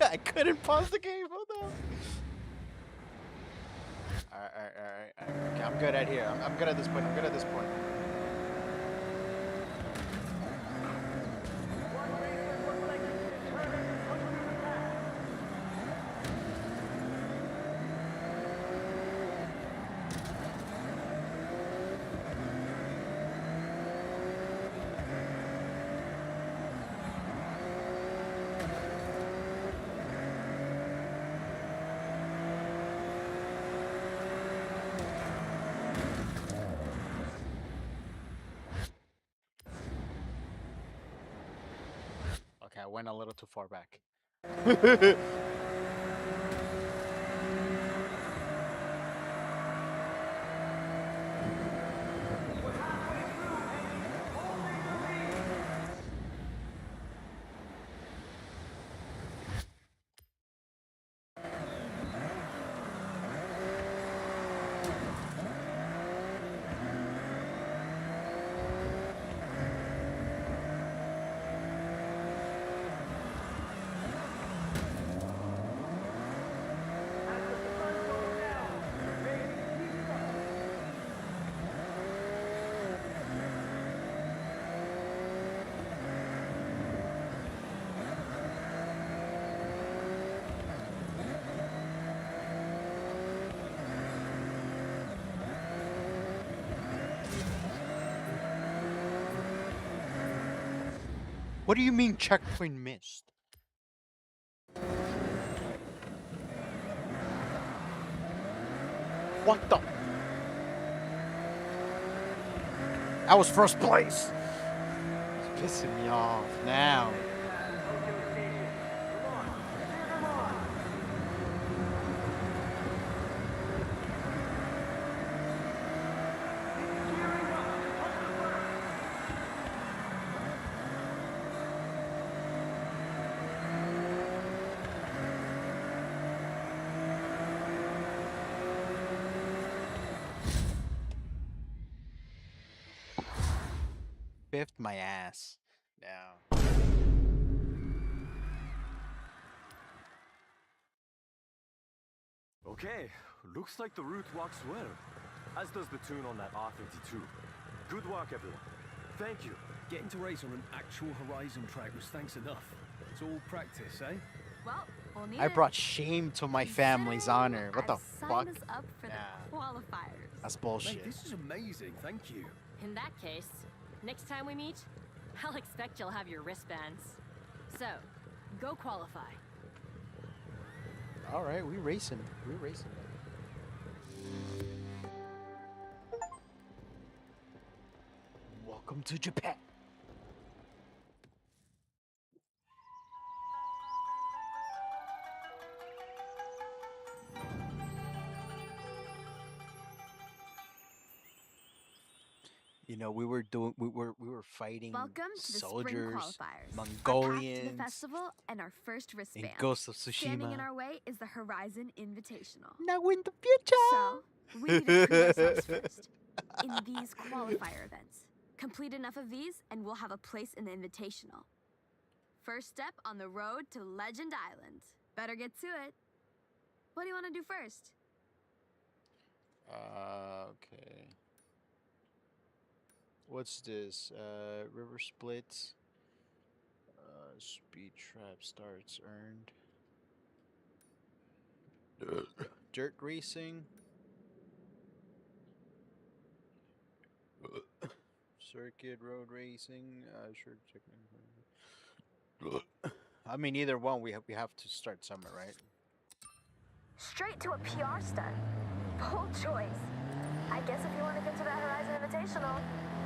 I couldn't pause the game. Hold on. All right. Okay, I'm good at here. I'm good at this point. I'm good at this point. Okay, I went a little too far back. What do you mean checkpoint missed? What the? I was first place. It's pissing me off now. Fifth my ass. Now. Okay, looks like the route walks well. As does the tune on that R32. Good work, everyone. Thank you. Getting to race on an actual Horizon track was thanks enough. It's all practice, eh? Well, we'll need I it. brought shame to my family's honor. What the I've fuck? signed us up for Nah, the qualifiers. that's Mate, bullshit. this is amazing. Thank you. In that case, next time we meet, I'll expect you'll have your wristbands. So, go qualify. All right, we racing. We racing. Welcome to Japan. You know, we were fighting Welcome to the spring soldiers, qualifiers. Our path to Mongolians, the festival and our first in wristband. Ghost of Standing in Tsushima. our way is the Horizon Invitational. Now in the future. So, we need to prove ourselves first. In these qualifier events. Complete enough of these and we'll have a place in the Invitational. First step on the road to Legend Island. Better get to it. What do you want to do first? Okay. What's this? River splits. Speed trap starts earned. Dirt racing. Circuit road racing. Sure. I mean, either one. We have to start somewhere, right? Straight to a PR stunt. Bold choice. I guess if you want to get to that Horizon Invitational,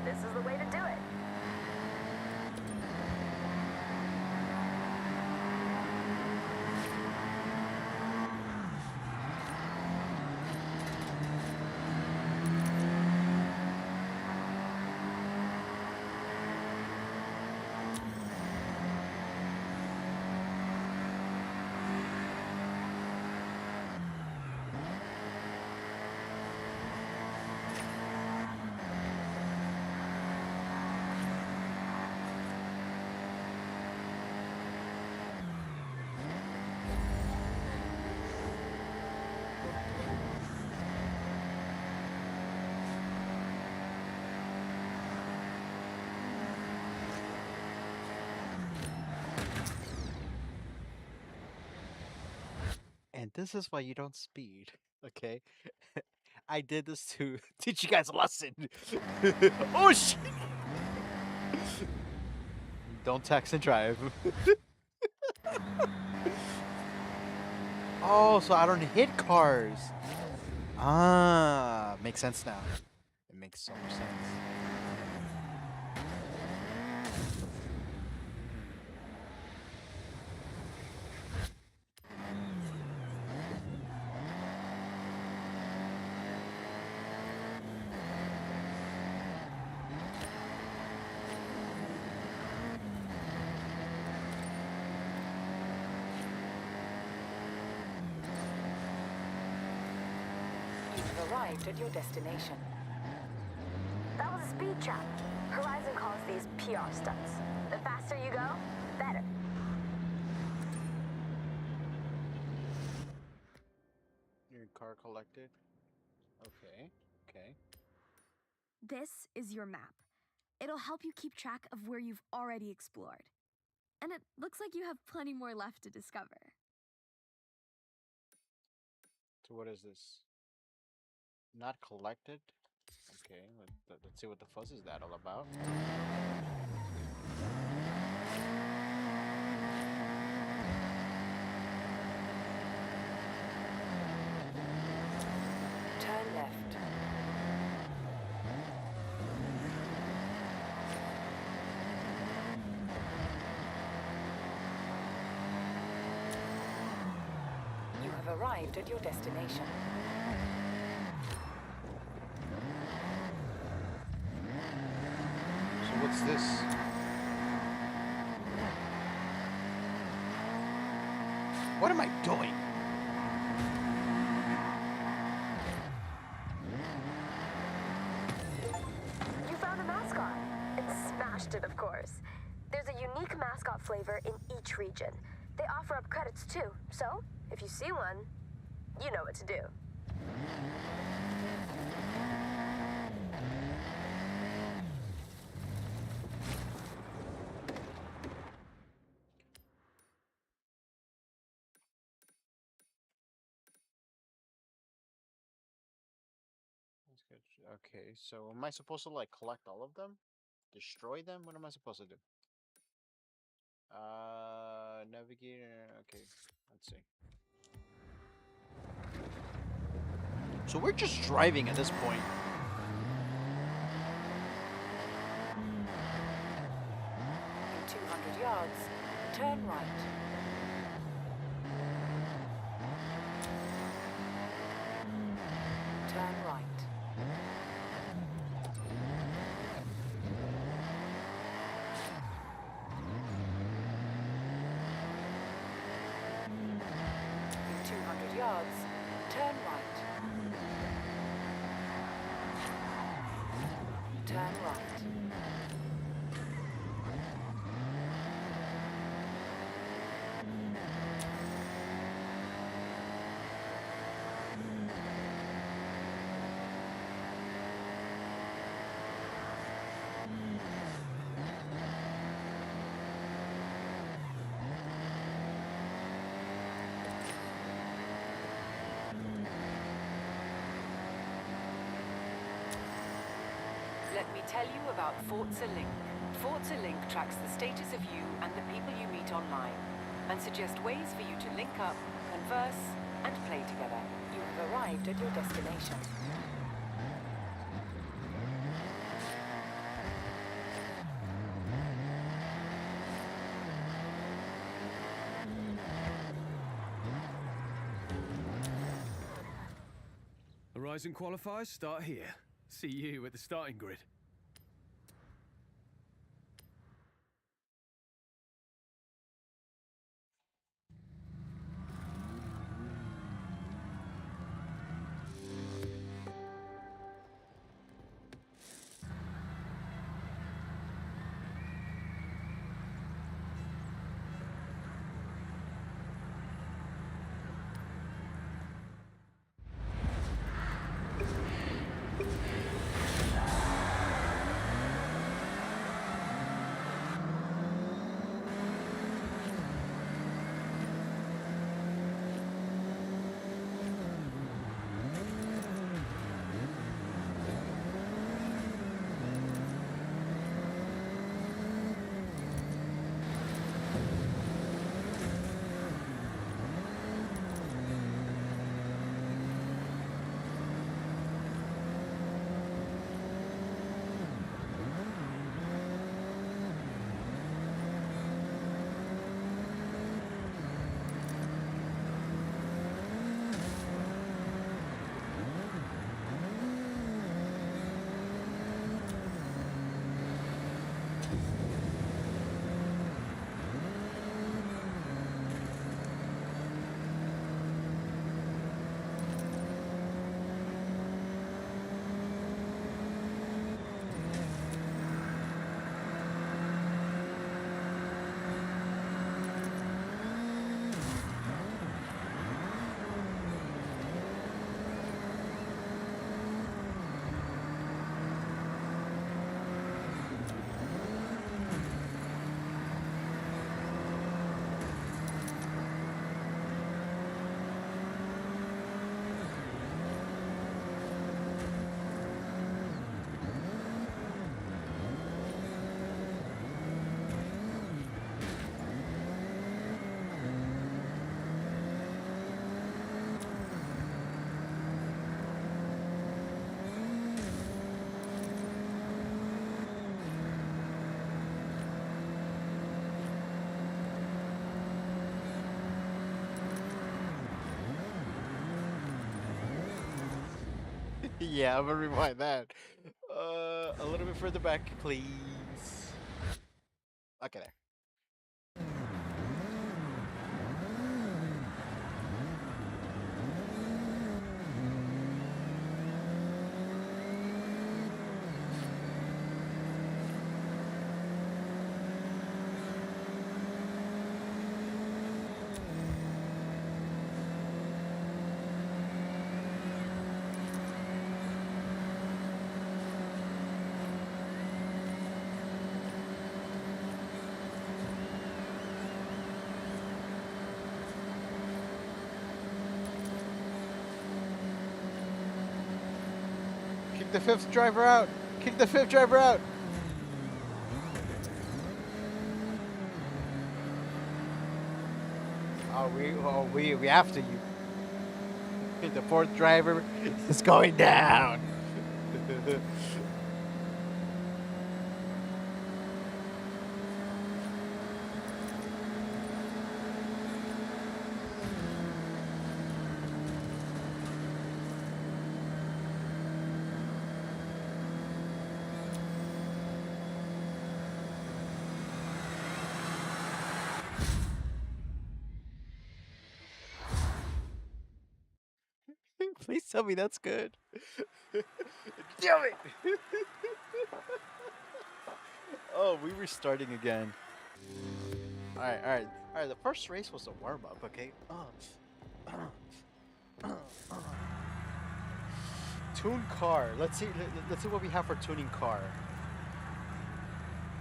this is the way to do it. And this is why you don't speed, okay? I did this to teach you guys a lesson. Oh shit! Don't text and drive. Oh, so I don't hit cars. Ah, makes sense now. It makes so much sense. You've arrived at your destination. That was a speed trap. Horizon calls these PR stunts. The faster you go, better. Your car collected. Okay, okay. This is your map. It'll help you keep track of where you've already explored. And it looks like you have plenty more left to discover. So what is this? Not collected? Okay, let's see what the fuzz is that all about. have arrived at your destination. So what's this? What am I doing? You found a mascot. And smashed it, of course. There's a unique mascot flavor in each region. They offer up credits too, so if you see one, you know what to do. That's good. Okay, so am I supposed to like collect all of them? Destroy them? What am I supposed to do? Navigator. Okay, let's see. So we're just driving at this point. In 200 yards, turn right. Turn right. In 200 yards, turn right. Turn right. Let me tell you about Forza Link. Forza Link tracks the status of you and the people you meet online, and suggests ways for you to link up, converse, and play together. You have arrived at your destination. Horizon qualifiers start here. See you at the starting grid. Yeah, I'm gonna rewind that. A little bit further back, please. Okay, there. Kick the fifth driver out. Kick the fifth driver out. We after you. The fourth driver is going down. Please tell me that's good. Damn it! Oh, we were starting again. Alright, alright. Alright, the first race was a warm up, okay? Tune car. Let's see what we have for tuning car.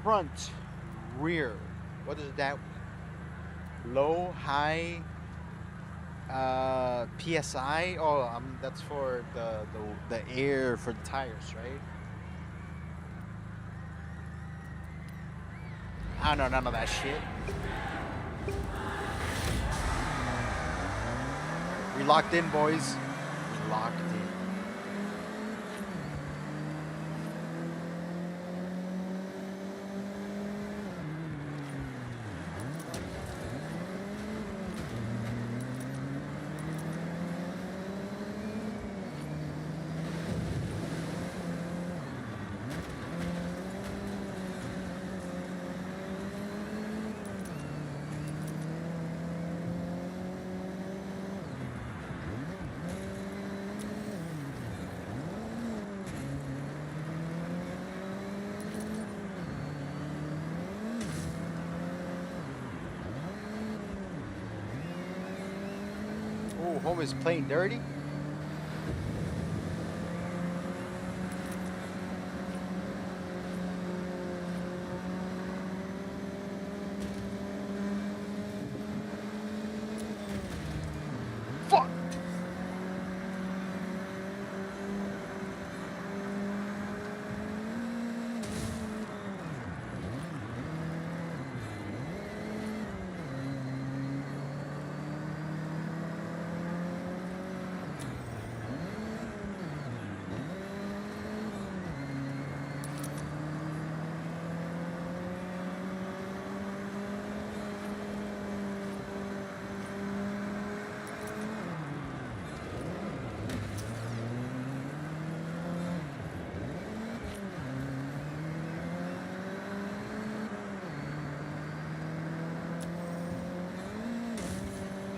Front, rear. What is that? Low, high, PSI. Oh, that's for the air for the tires, right? I don't know none of that shit. We locked in, boys. We locked in. Oh, home is playing dirty. Fuck!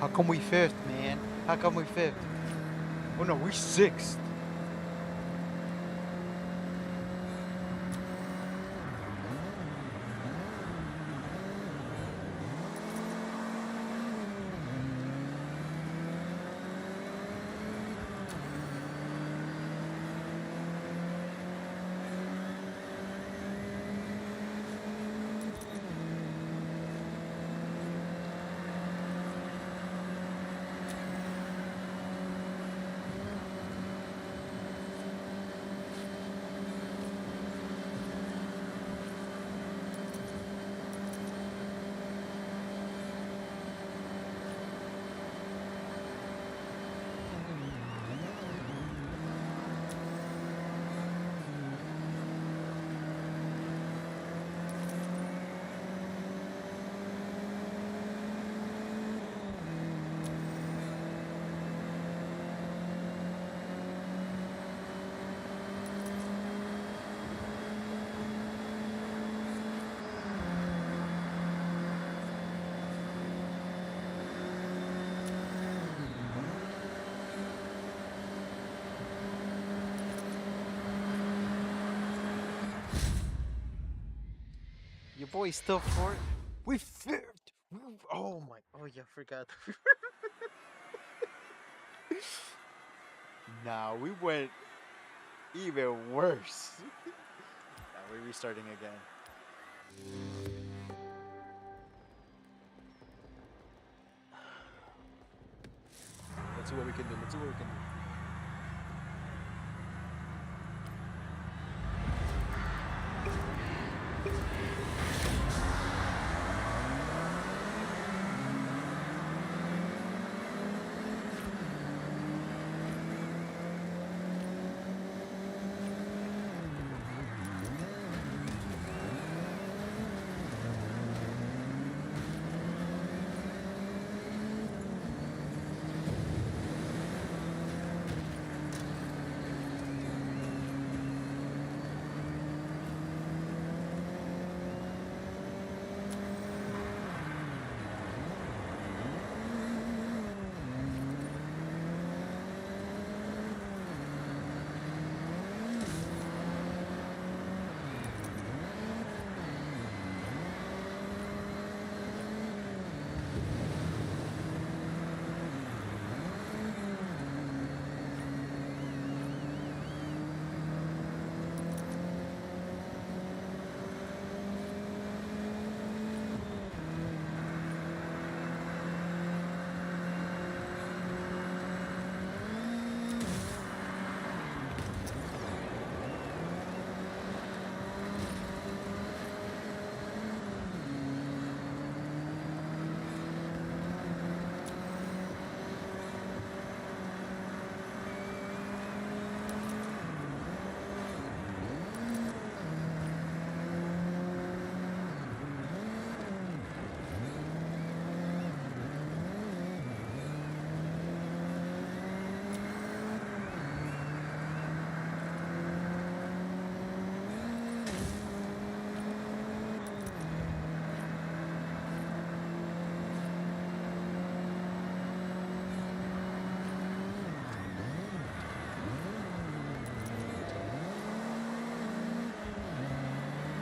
How come we fifth, man? How come we fifth? Oh no, we sixth. Your boy's still for it. We feared. Oh my. Oh yeah, I forgot. Nah, we went even worse. Now we're restarting again. Let's see what we can do. Let's see what we can do.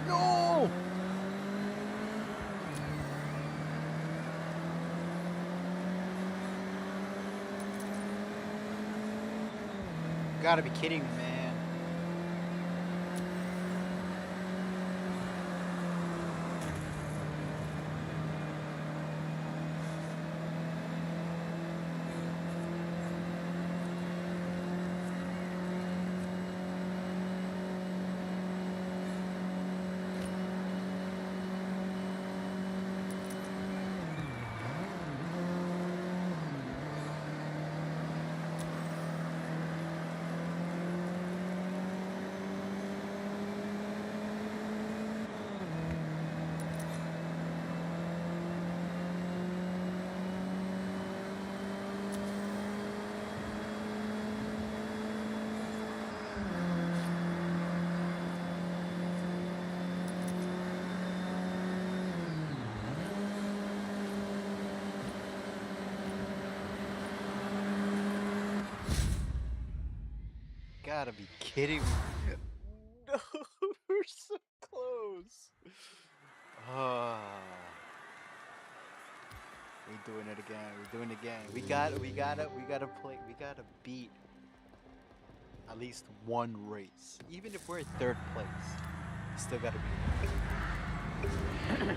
No! Gotta be kidding me, man. Gotta be kidding me. No, we're so close. Ah, we doing it again. We're doing it again. We gotta play. We gotta beat at least one race. Even if we're in third place, we still gotta beat it.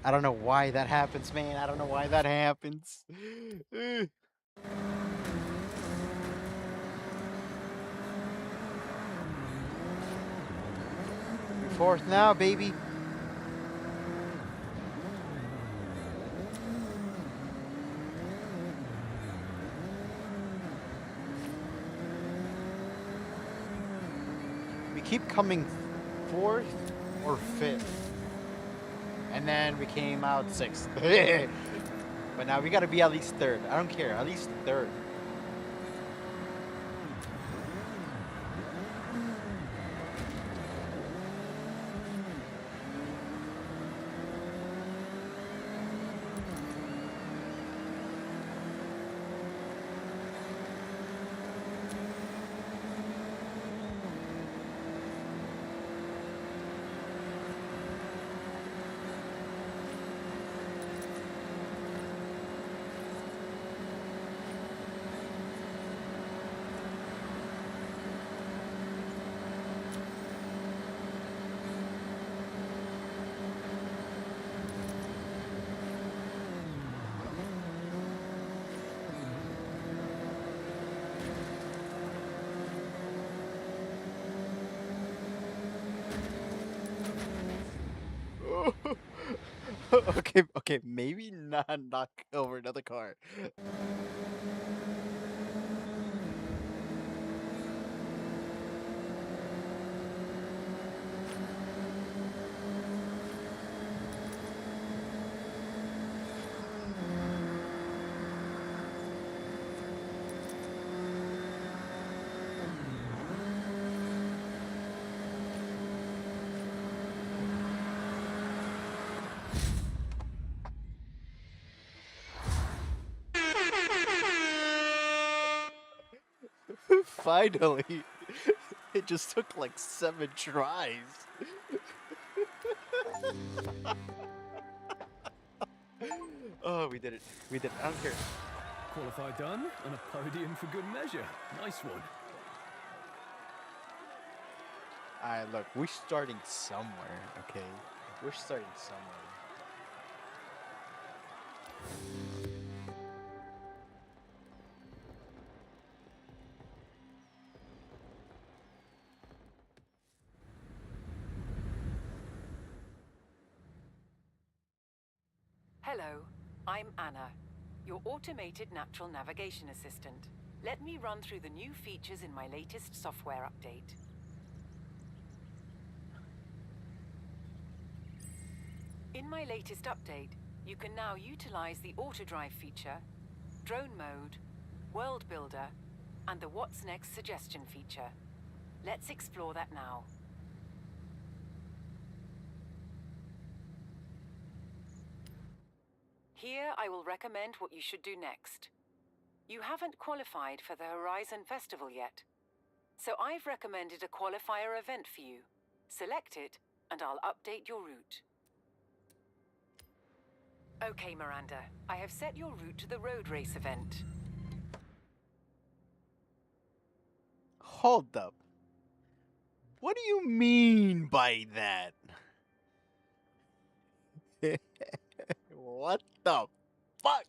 I don't know why that happens, man. I don't know why that happens. Fourth now, baby. We keep coming fourth or fifth. And then we came out sixth. But now we gotta be at least third. I don't care. At least third. Okay, okay, maybe not knock over another car. Finally, it just took like 7 tries. Oh, we did it. We did it. I don't care. Qualify done, and a podium for good measure. Nice one. Alright, look, we're starting somewhere, okay? We're starting somewhere. Hello, I'm Anna, your automated natural navigation assistant. Let me run through the new features in my latest software update. In my latest update, you can now utilize the auto-drive feature, drone mode, world builder, and the What's Next suggestion feature. Let's explore that now. Here I will recommend what you should do next. You haven't qualified for the Horizon Festival yet, so I've recommended a qualifier event for you. Select it, and I'll update your route. Okay, Miranda, I have set your route to the road race event. Hold up. What do you mean by that? What the fuck?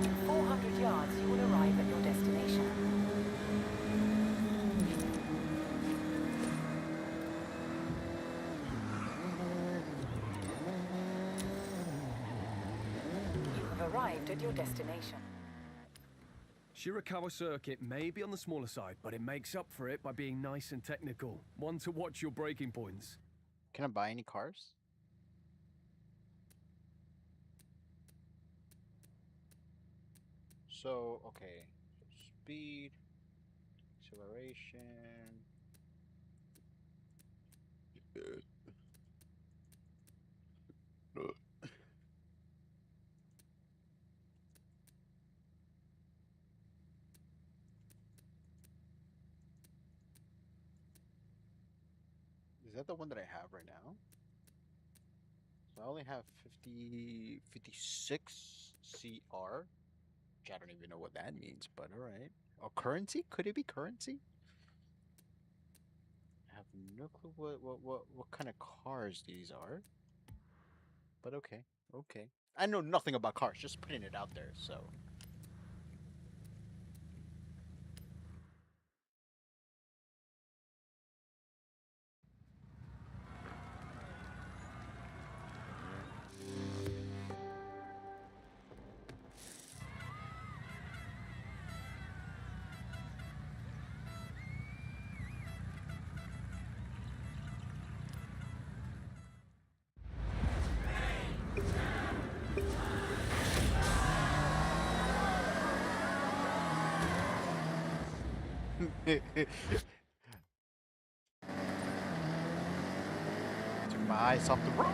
In 400 yards, you will arrive at your destination. You have arrived at your destination. Shirakawa Circuit may be on the smaller side, but it makes up for it by being nice and technical. One to watch your braking points. Can I buy any cars? So, okay. Speed, acceleration. Is that the one that I have right now? So I only have 56 CR. which I don't even know what that means, but all right. Or currency? Could it be currency? I have no clue what kind of cars these are. But okay, okay. I know nothing about cars, just putting it out there, so. Took my eyes off the road.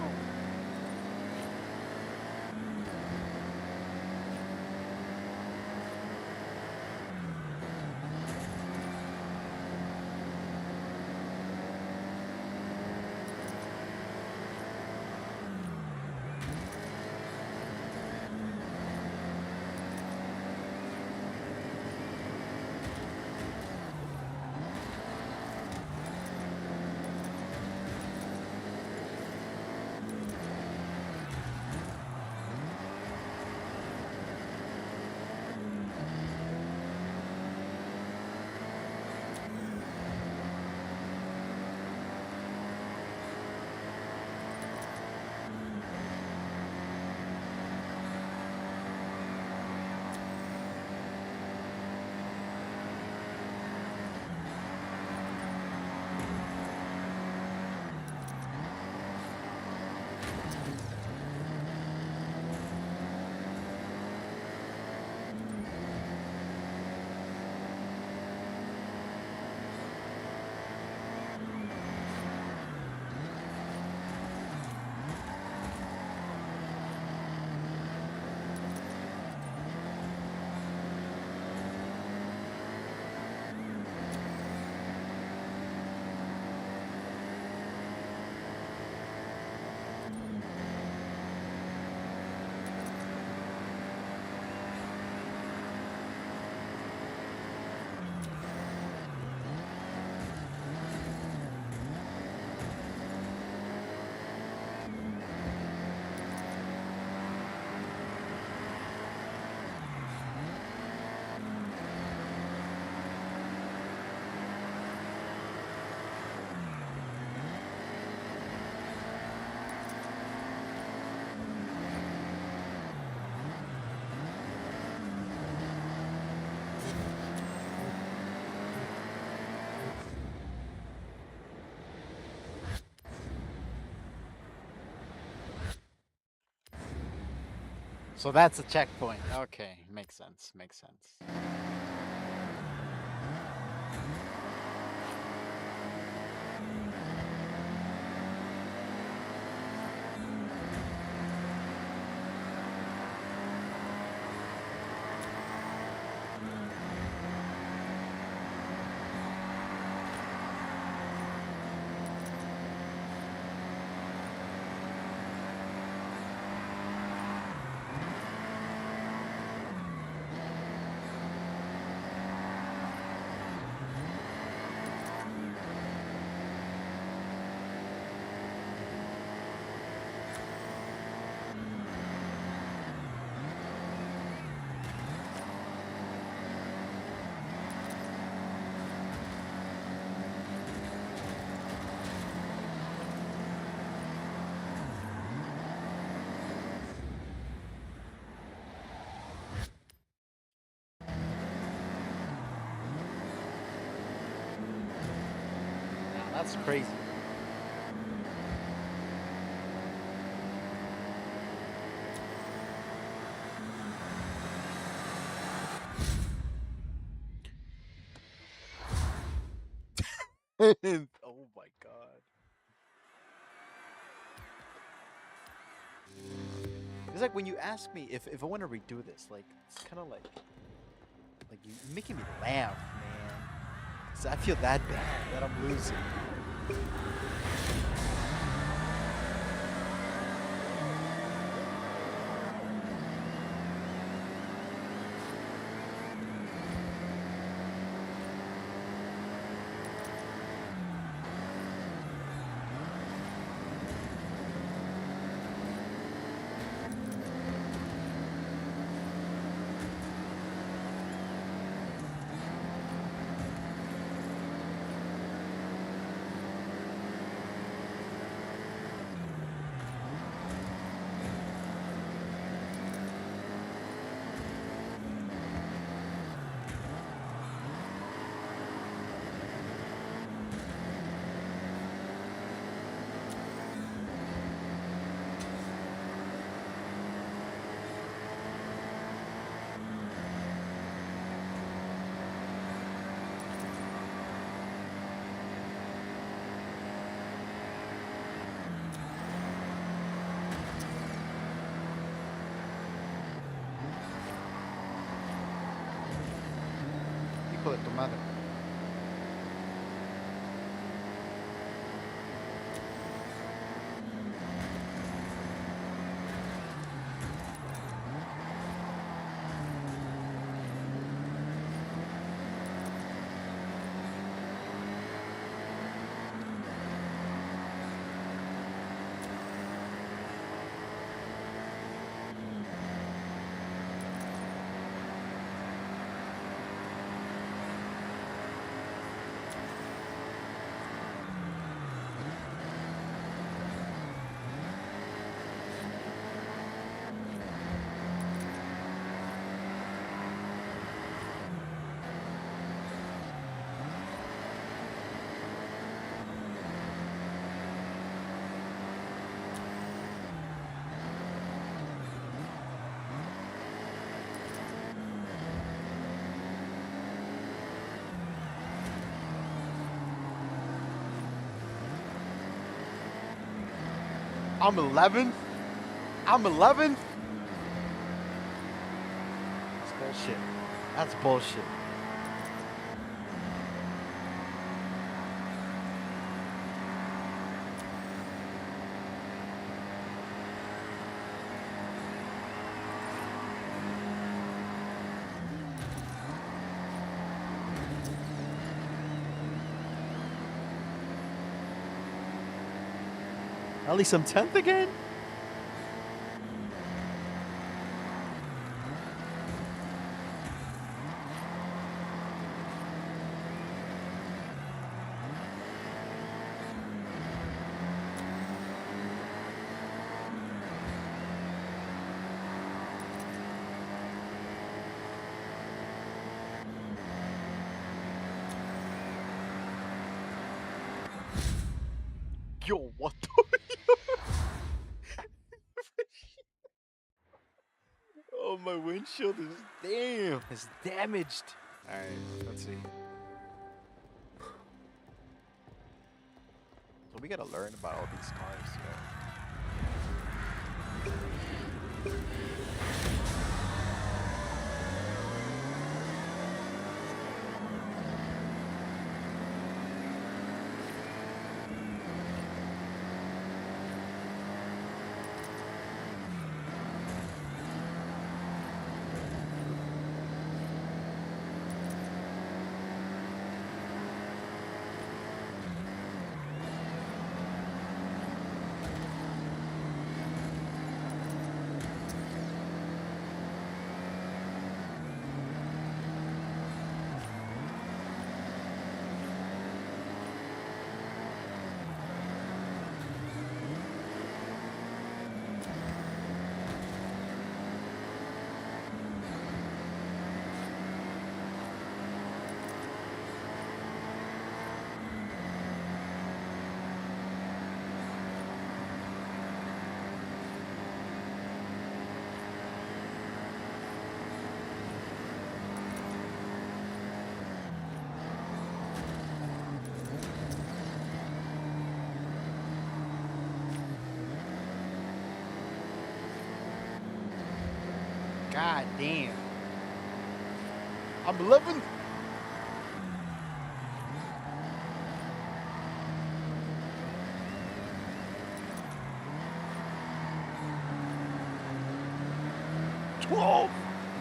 So that's a checkpoint. Okay, makes sense. Makes sense. That's crazy. Oh my god. It's like when you ask me if I want to redo this, like it's kind of like you making me laugh, man. 'Cause I feel that bad that I'm losing. madre. I'm 11th. I'm 11th. That's bullshit. That's bullshit. At least I'm 10th again. Yo, what the? Oh, my windshield is damn. It's damaged. All right, let's see. So we gotta learn about all these cars. God damn. I'm 11th.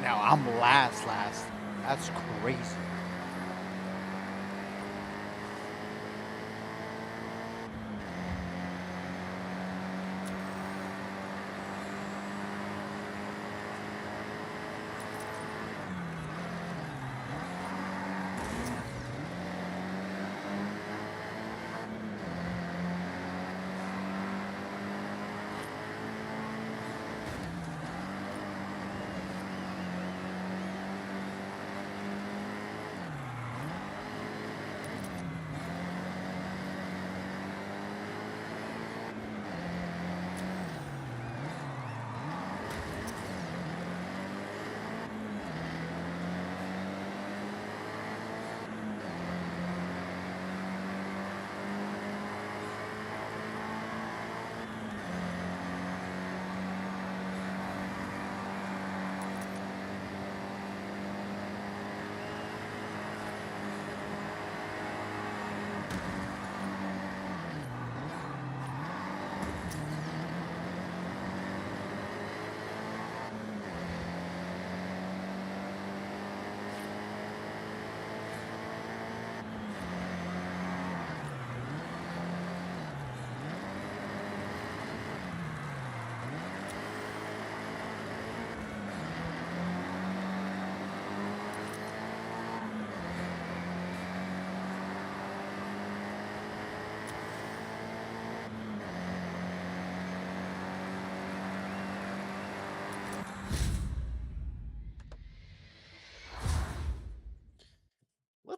Now I'm last. That's crazy.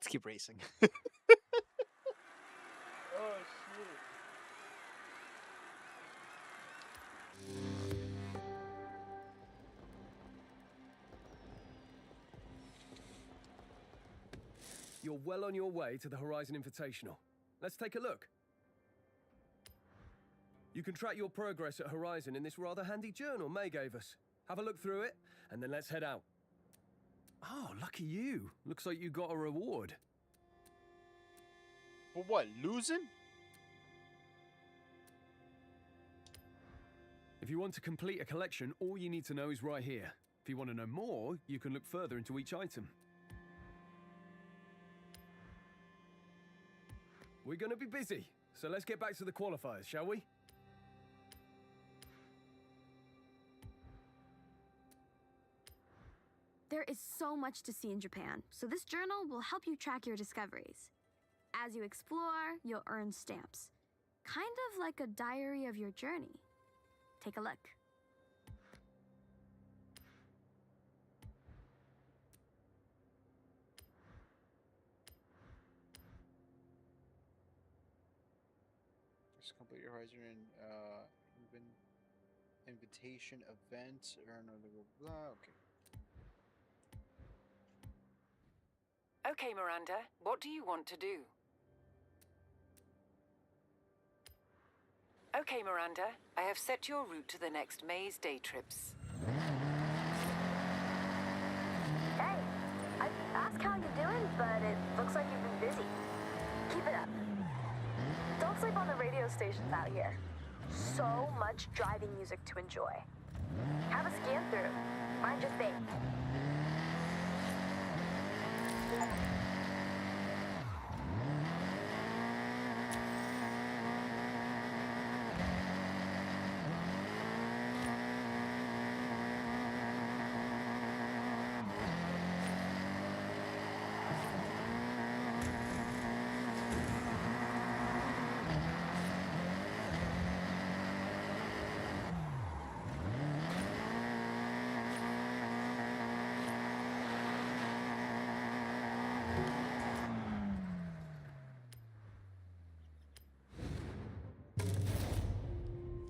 Let's keep racing. Oh shit. You're well on your way to the Horizon Invitational. Let's take a look. You can track your progress at Horizon in this rather handy journal May gave us. Have a look through it, and then let's head out. Oh, lucky you. Looks like you got a reward. For what, losing? If you want to complete a collection, all you need to know is right here. If you want to know more, you can look further into each item. We're going to be busy, so let's get back to the qualifiers, shall we? There is so much to see in Japan, so this journal will help you track your discoveries. As you explore, you'll earn stamps. Kind of like a diary of your journey. Take a look. Just complete your Horizon invitation event or another blah. Okay. Okay, Miranda, what do you want to do? Okay, Miranda, I have set your route to the next Maze day trips. Hey, I asked how you're doing, but it looks like you've been busy. Keep it up. Don't sleep on the radio stations out here. So much driving music to enjoy. Have a scan through. Mind your fate.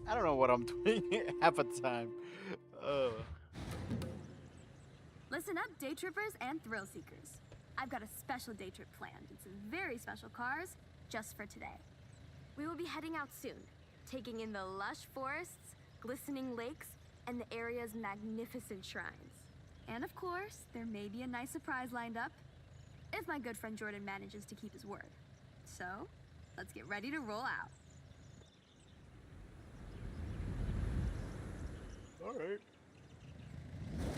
I don't know what I'm doing half the time. Listen up, day trippers and thrill seekers. I've got a special day trip planned in some very special cars just for today. We will be heading out soon, taking in the lush forests, glistening lakes, and the area's magnificent shrines. And of course, there may be a nice surprise lined up, if my good friend Jordan manages to keep his word. So, let's get ready to roll out. Alright.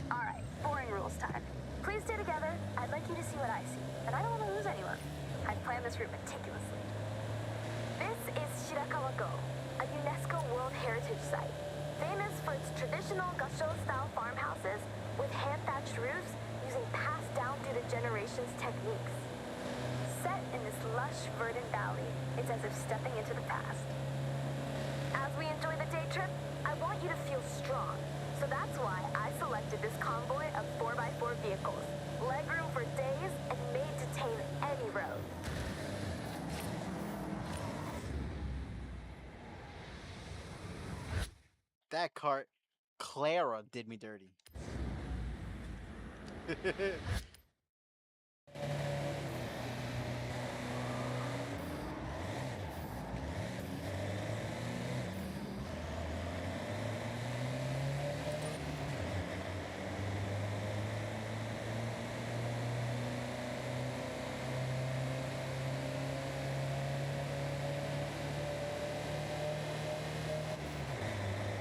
Alright, boring rules time. Please stay together. I'd like you to see what I see, and I don't want to lose anyone. I've planned this route meticulously. This is Shirakawa-go, a UNESCO World Heritage Site, famous for its traditional Gasho-style farmhouses with hand-thatched roofs using passed down through the generations techniques. Set in this lush, verdant valley, it's as if stepping into the past. As we enjoy the day trip, I want you to feel strong, so that's why I selected this convoy of 4x4 vehicles, legroom for days, and made to tame any road. That cart, Clara did me dirty.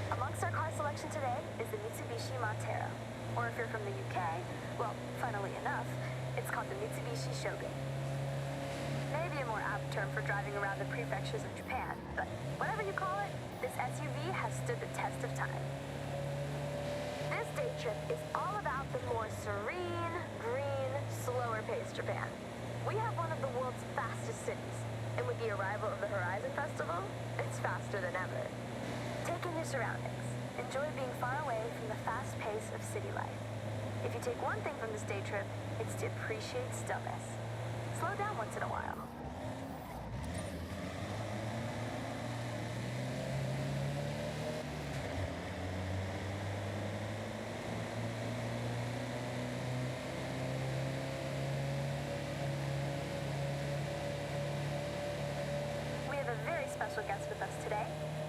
Amongst our car selection today is the Mitsubishi Montero, or if you're from the UK, well, funnily enough, it's called the Mitsubishi Shogun. Maybe a more apt term for driving around the prefectures of Japan, but whatever you call it, this SUV has stood the test of time. This day trip is all about the more serene, green, slower-paced Japan. We have one of the world's fastest cities, and with the arrival of the Horizon Festival, it's faster than ever. Take in your surroundings. Enjoy being far away from the fast pace of city life. If you take one thing from this day trip, it's to appreciate stillness. Slow down once in a while. We have a very special guest with us today,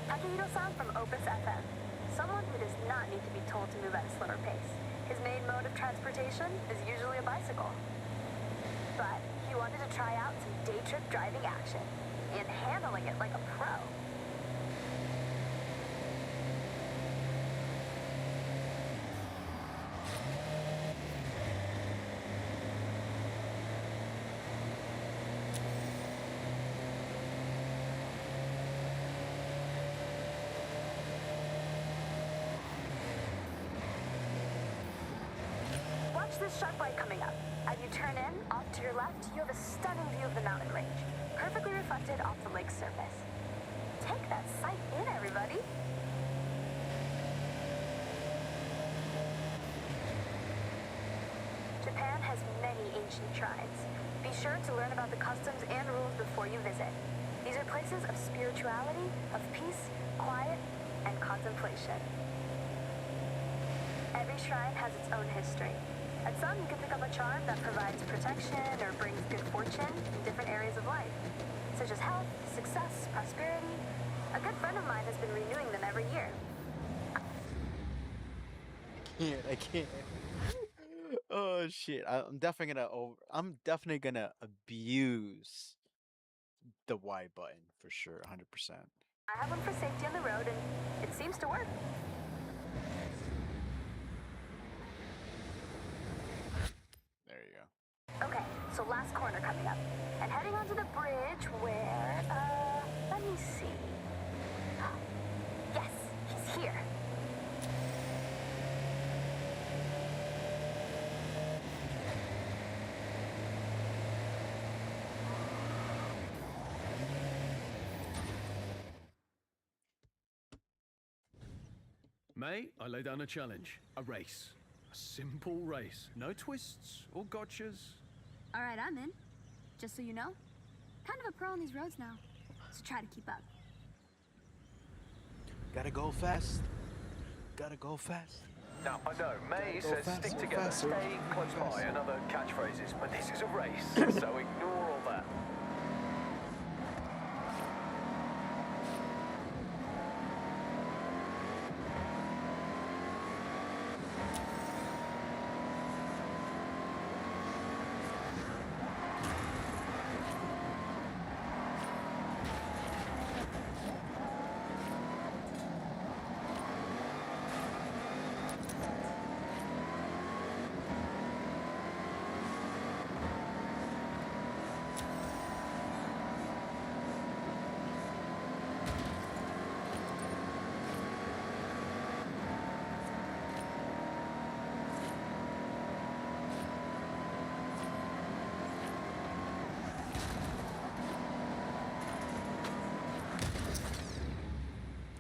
Takehiro-san from Opus FM. Someone who does not need to be told to move at a slower pace. His main mode of transportation is usually a bicycle. But he wanted to try out some day trip driving action and handling it like a pro. Watch this sharp light coming up. As you turn in, off to your left, you have a stunning view of the mountain range, perfectly reflected off the lake's surface. Take that sight in, everybody. Japan has many ancient shrines. Be sure to learn about the customs and rules before you visit. These are places of spirituality, of peace, quiet, and contemplation. Every shrine has its own history. At some, you can pick up a charm that provides protection or brings good fortune in different areas of life, such as health, success, prosperity. A good friend of mine has been renewing them every year. I can't. Oh shit! I'm definitely gonna abuse the Y button for sure, 100%. I have one for safety on the road, and it seems to work. There you go. Okay, so last corner coming up. And heading onto the bridge where, let me see. Yes, he's here. Mate, I lay down a challenge. A race. A simple race. No twists or gotchas. All right, I'm in. Just so you know, kind of a pro on these roads now, so try to keep up. Gotta go fast. Gotta go fast. Now, I know, May Go says fast, stick go together, fast, stay go close fast. by, and other catchphrases, but this is a race, so ignore all that.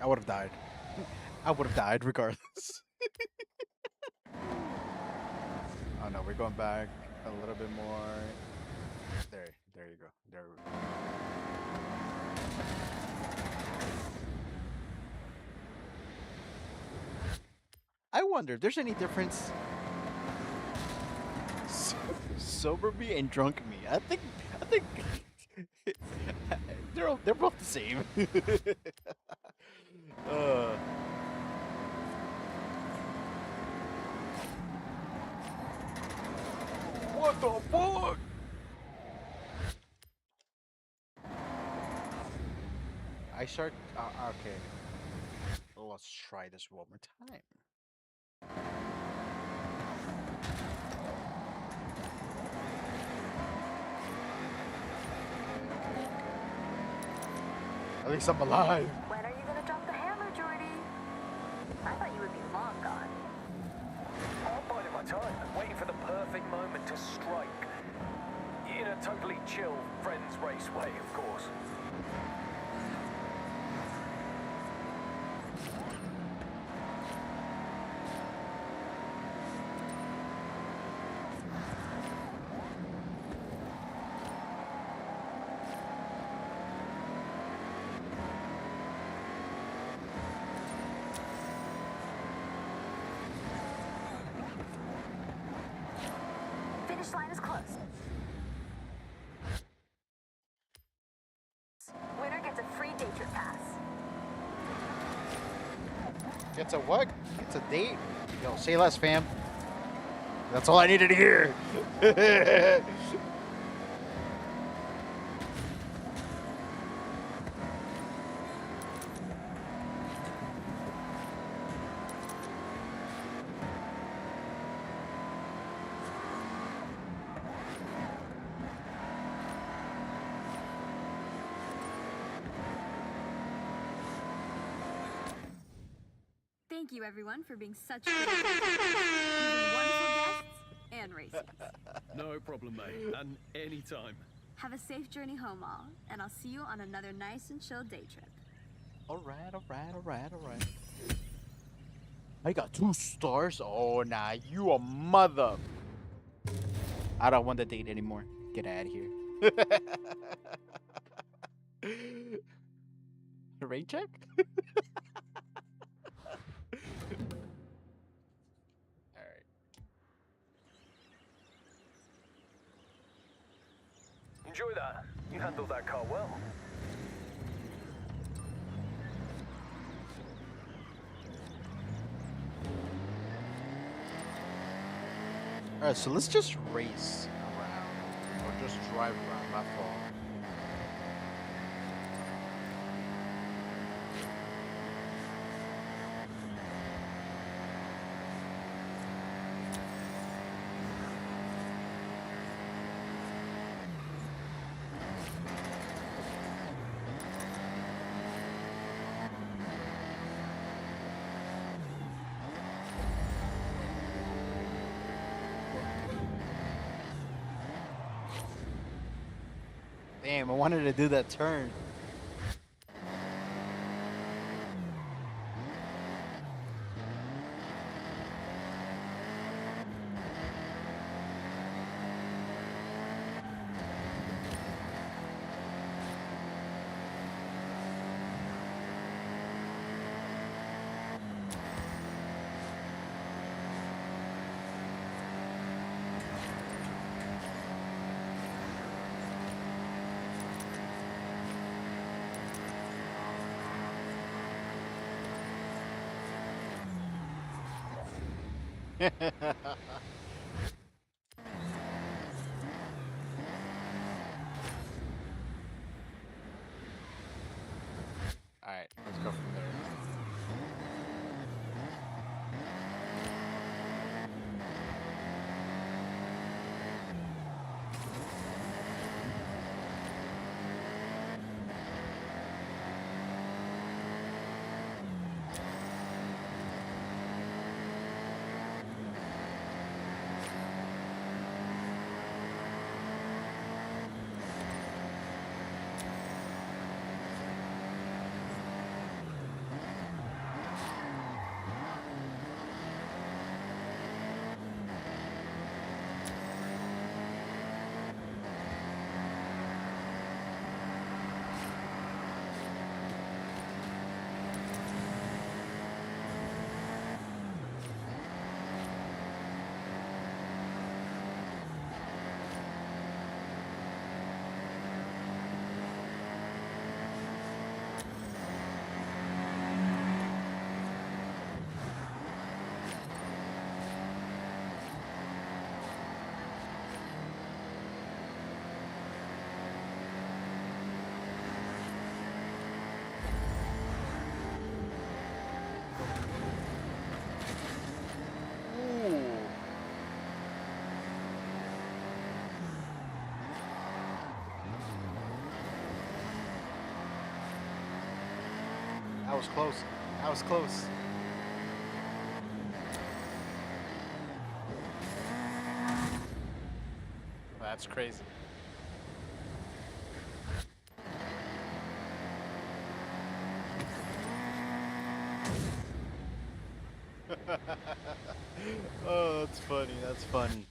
I would have died. I would have died regardless. Oh no, we're going back a little bit more. There you go. There we go. I wonder if there's any difference. Sober me and drunk me. I think they're both the same. uh, what the fuck? I start. Okay. Let's try this one more time. At least I'm alive. When are you gonna drop the hammer, Jordy? I thought you would be long gone. I'm biding my time, waiting for the perfect moment to strike. In a totally chill, friends race way, of course. Finish line is close. Winner gets a free day trip pass. Gets a what? Gets a date? Yo, say less, fam. That's all I needed to hear. Thank you, everyone, for being such good guests. You've been wonderful guests and racers. No problem, mate. And anytime. Have a safe journey home, all, and I'll see you on another nice and chill day trip. All right. I got 2 stars. Oh, nah, you a mother. I don't want the date anymore. Get out of here. Rate check? Alright. Enjoy that. You handled that car well. Alright, so let's just race around. Or just drive around, my fault. Damn, I wanted to do that turn. Alright, let's go from there. That was close. That was close. That's crazy. Oh, that's funny. That's funny.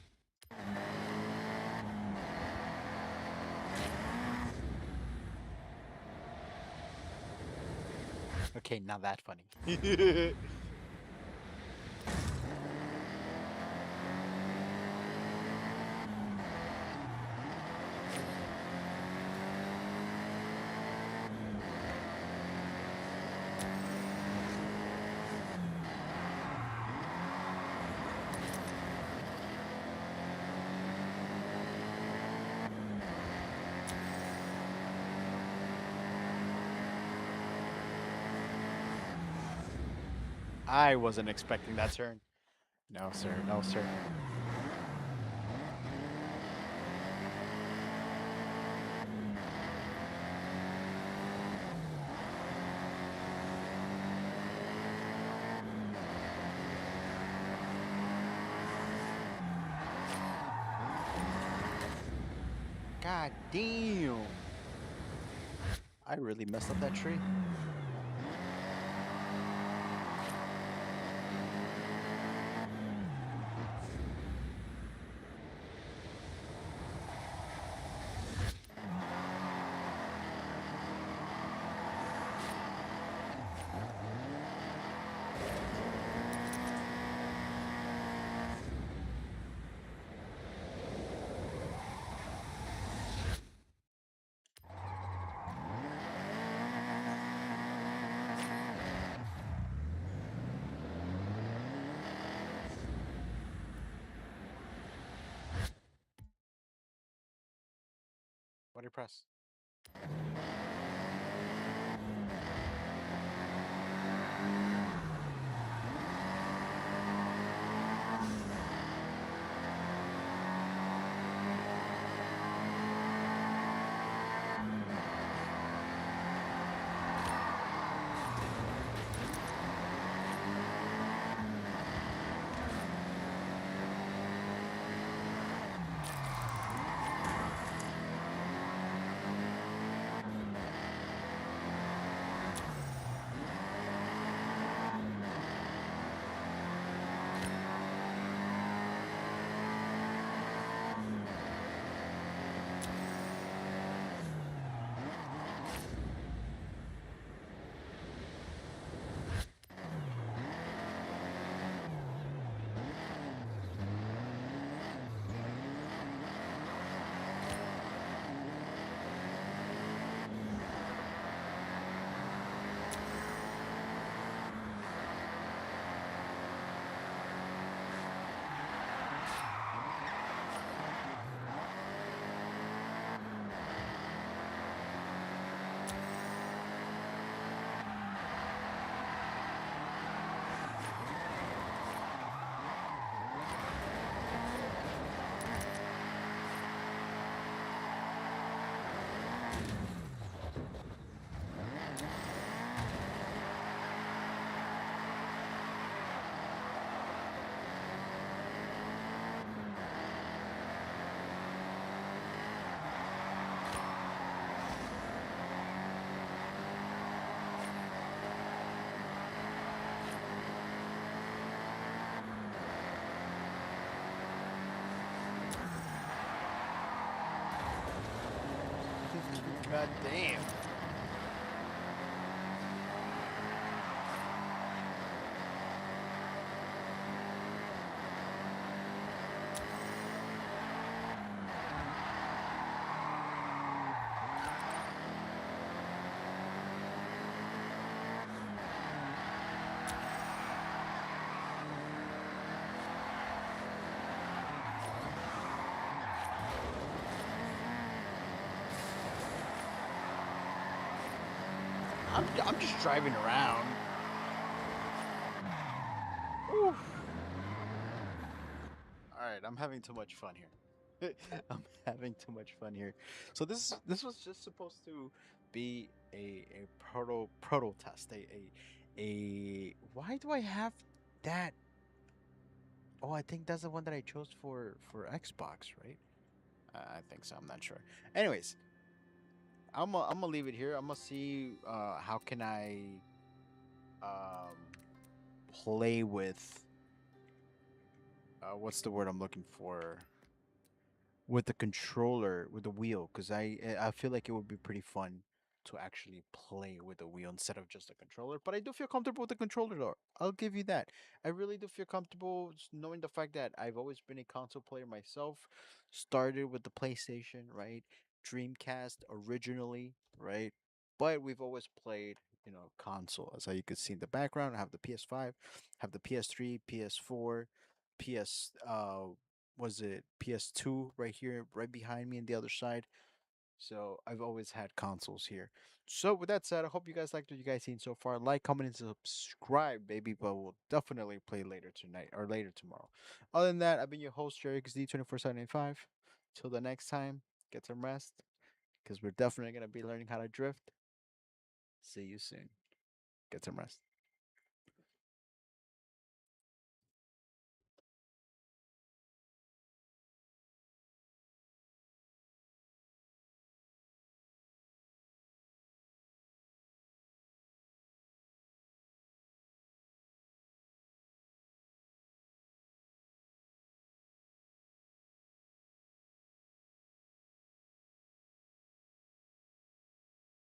Okay, not that funny. I wasn't expecting that turn. No, sir. No, sir. God damn. I really messed up that tree. What do you press? God damn. I'm just driving around. Oof. All right, I'm having too much fun here. I'm having too much fun here. So this was just supposed to be a proto test. A why do I have that? Oh, I think that's the one that I chose for Xbox, right? I think so. I'm not sure. Anyways, I'm gonna leave it here. I'm gonna see how can I um play with what's the word I'm looking for, with the controller with the wheel, because I feel like it would be pretty fun to actually play with the wheel instead of just a controller. But I do feel comfortable with the controller, though. I'll give you that. I really do feel comfortable knowing the fact that I've always been a console player myself. Started with the PlayStation, right? Dreamcast originally, right? But we've always played, console. As you can see in the background, I have the PS5, have the PS3, PS4, PS was it PS2 right here, right behind me on the other side. So I've always had consoles here. So with that said, I hope you guys liked what you guys seen so far. Like, comment, and subscribe, baby. But we'll definitely play later tonight or later tomorrow. Other than that, I've been your host, Jerry XD24785. Till the next time, get some rest. Because we're definitely gonna be learning how to drift. See you soon. Get some rest.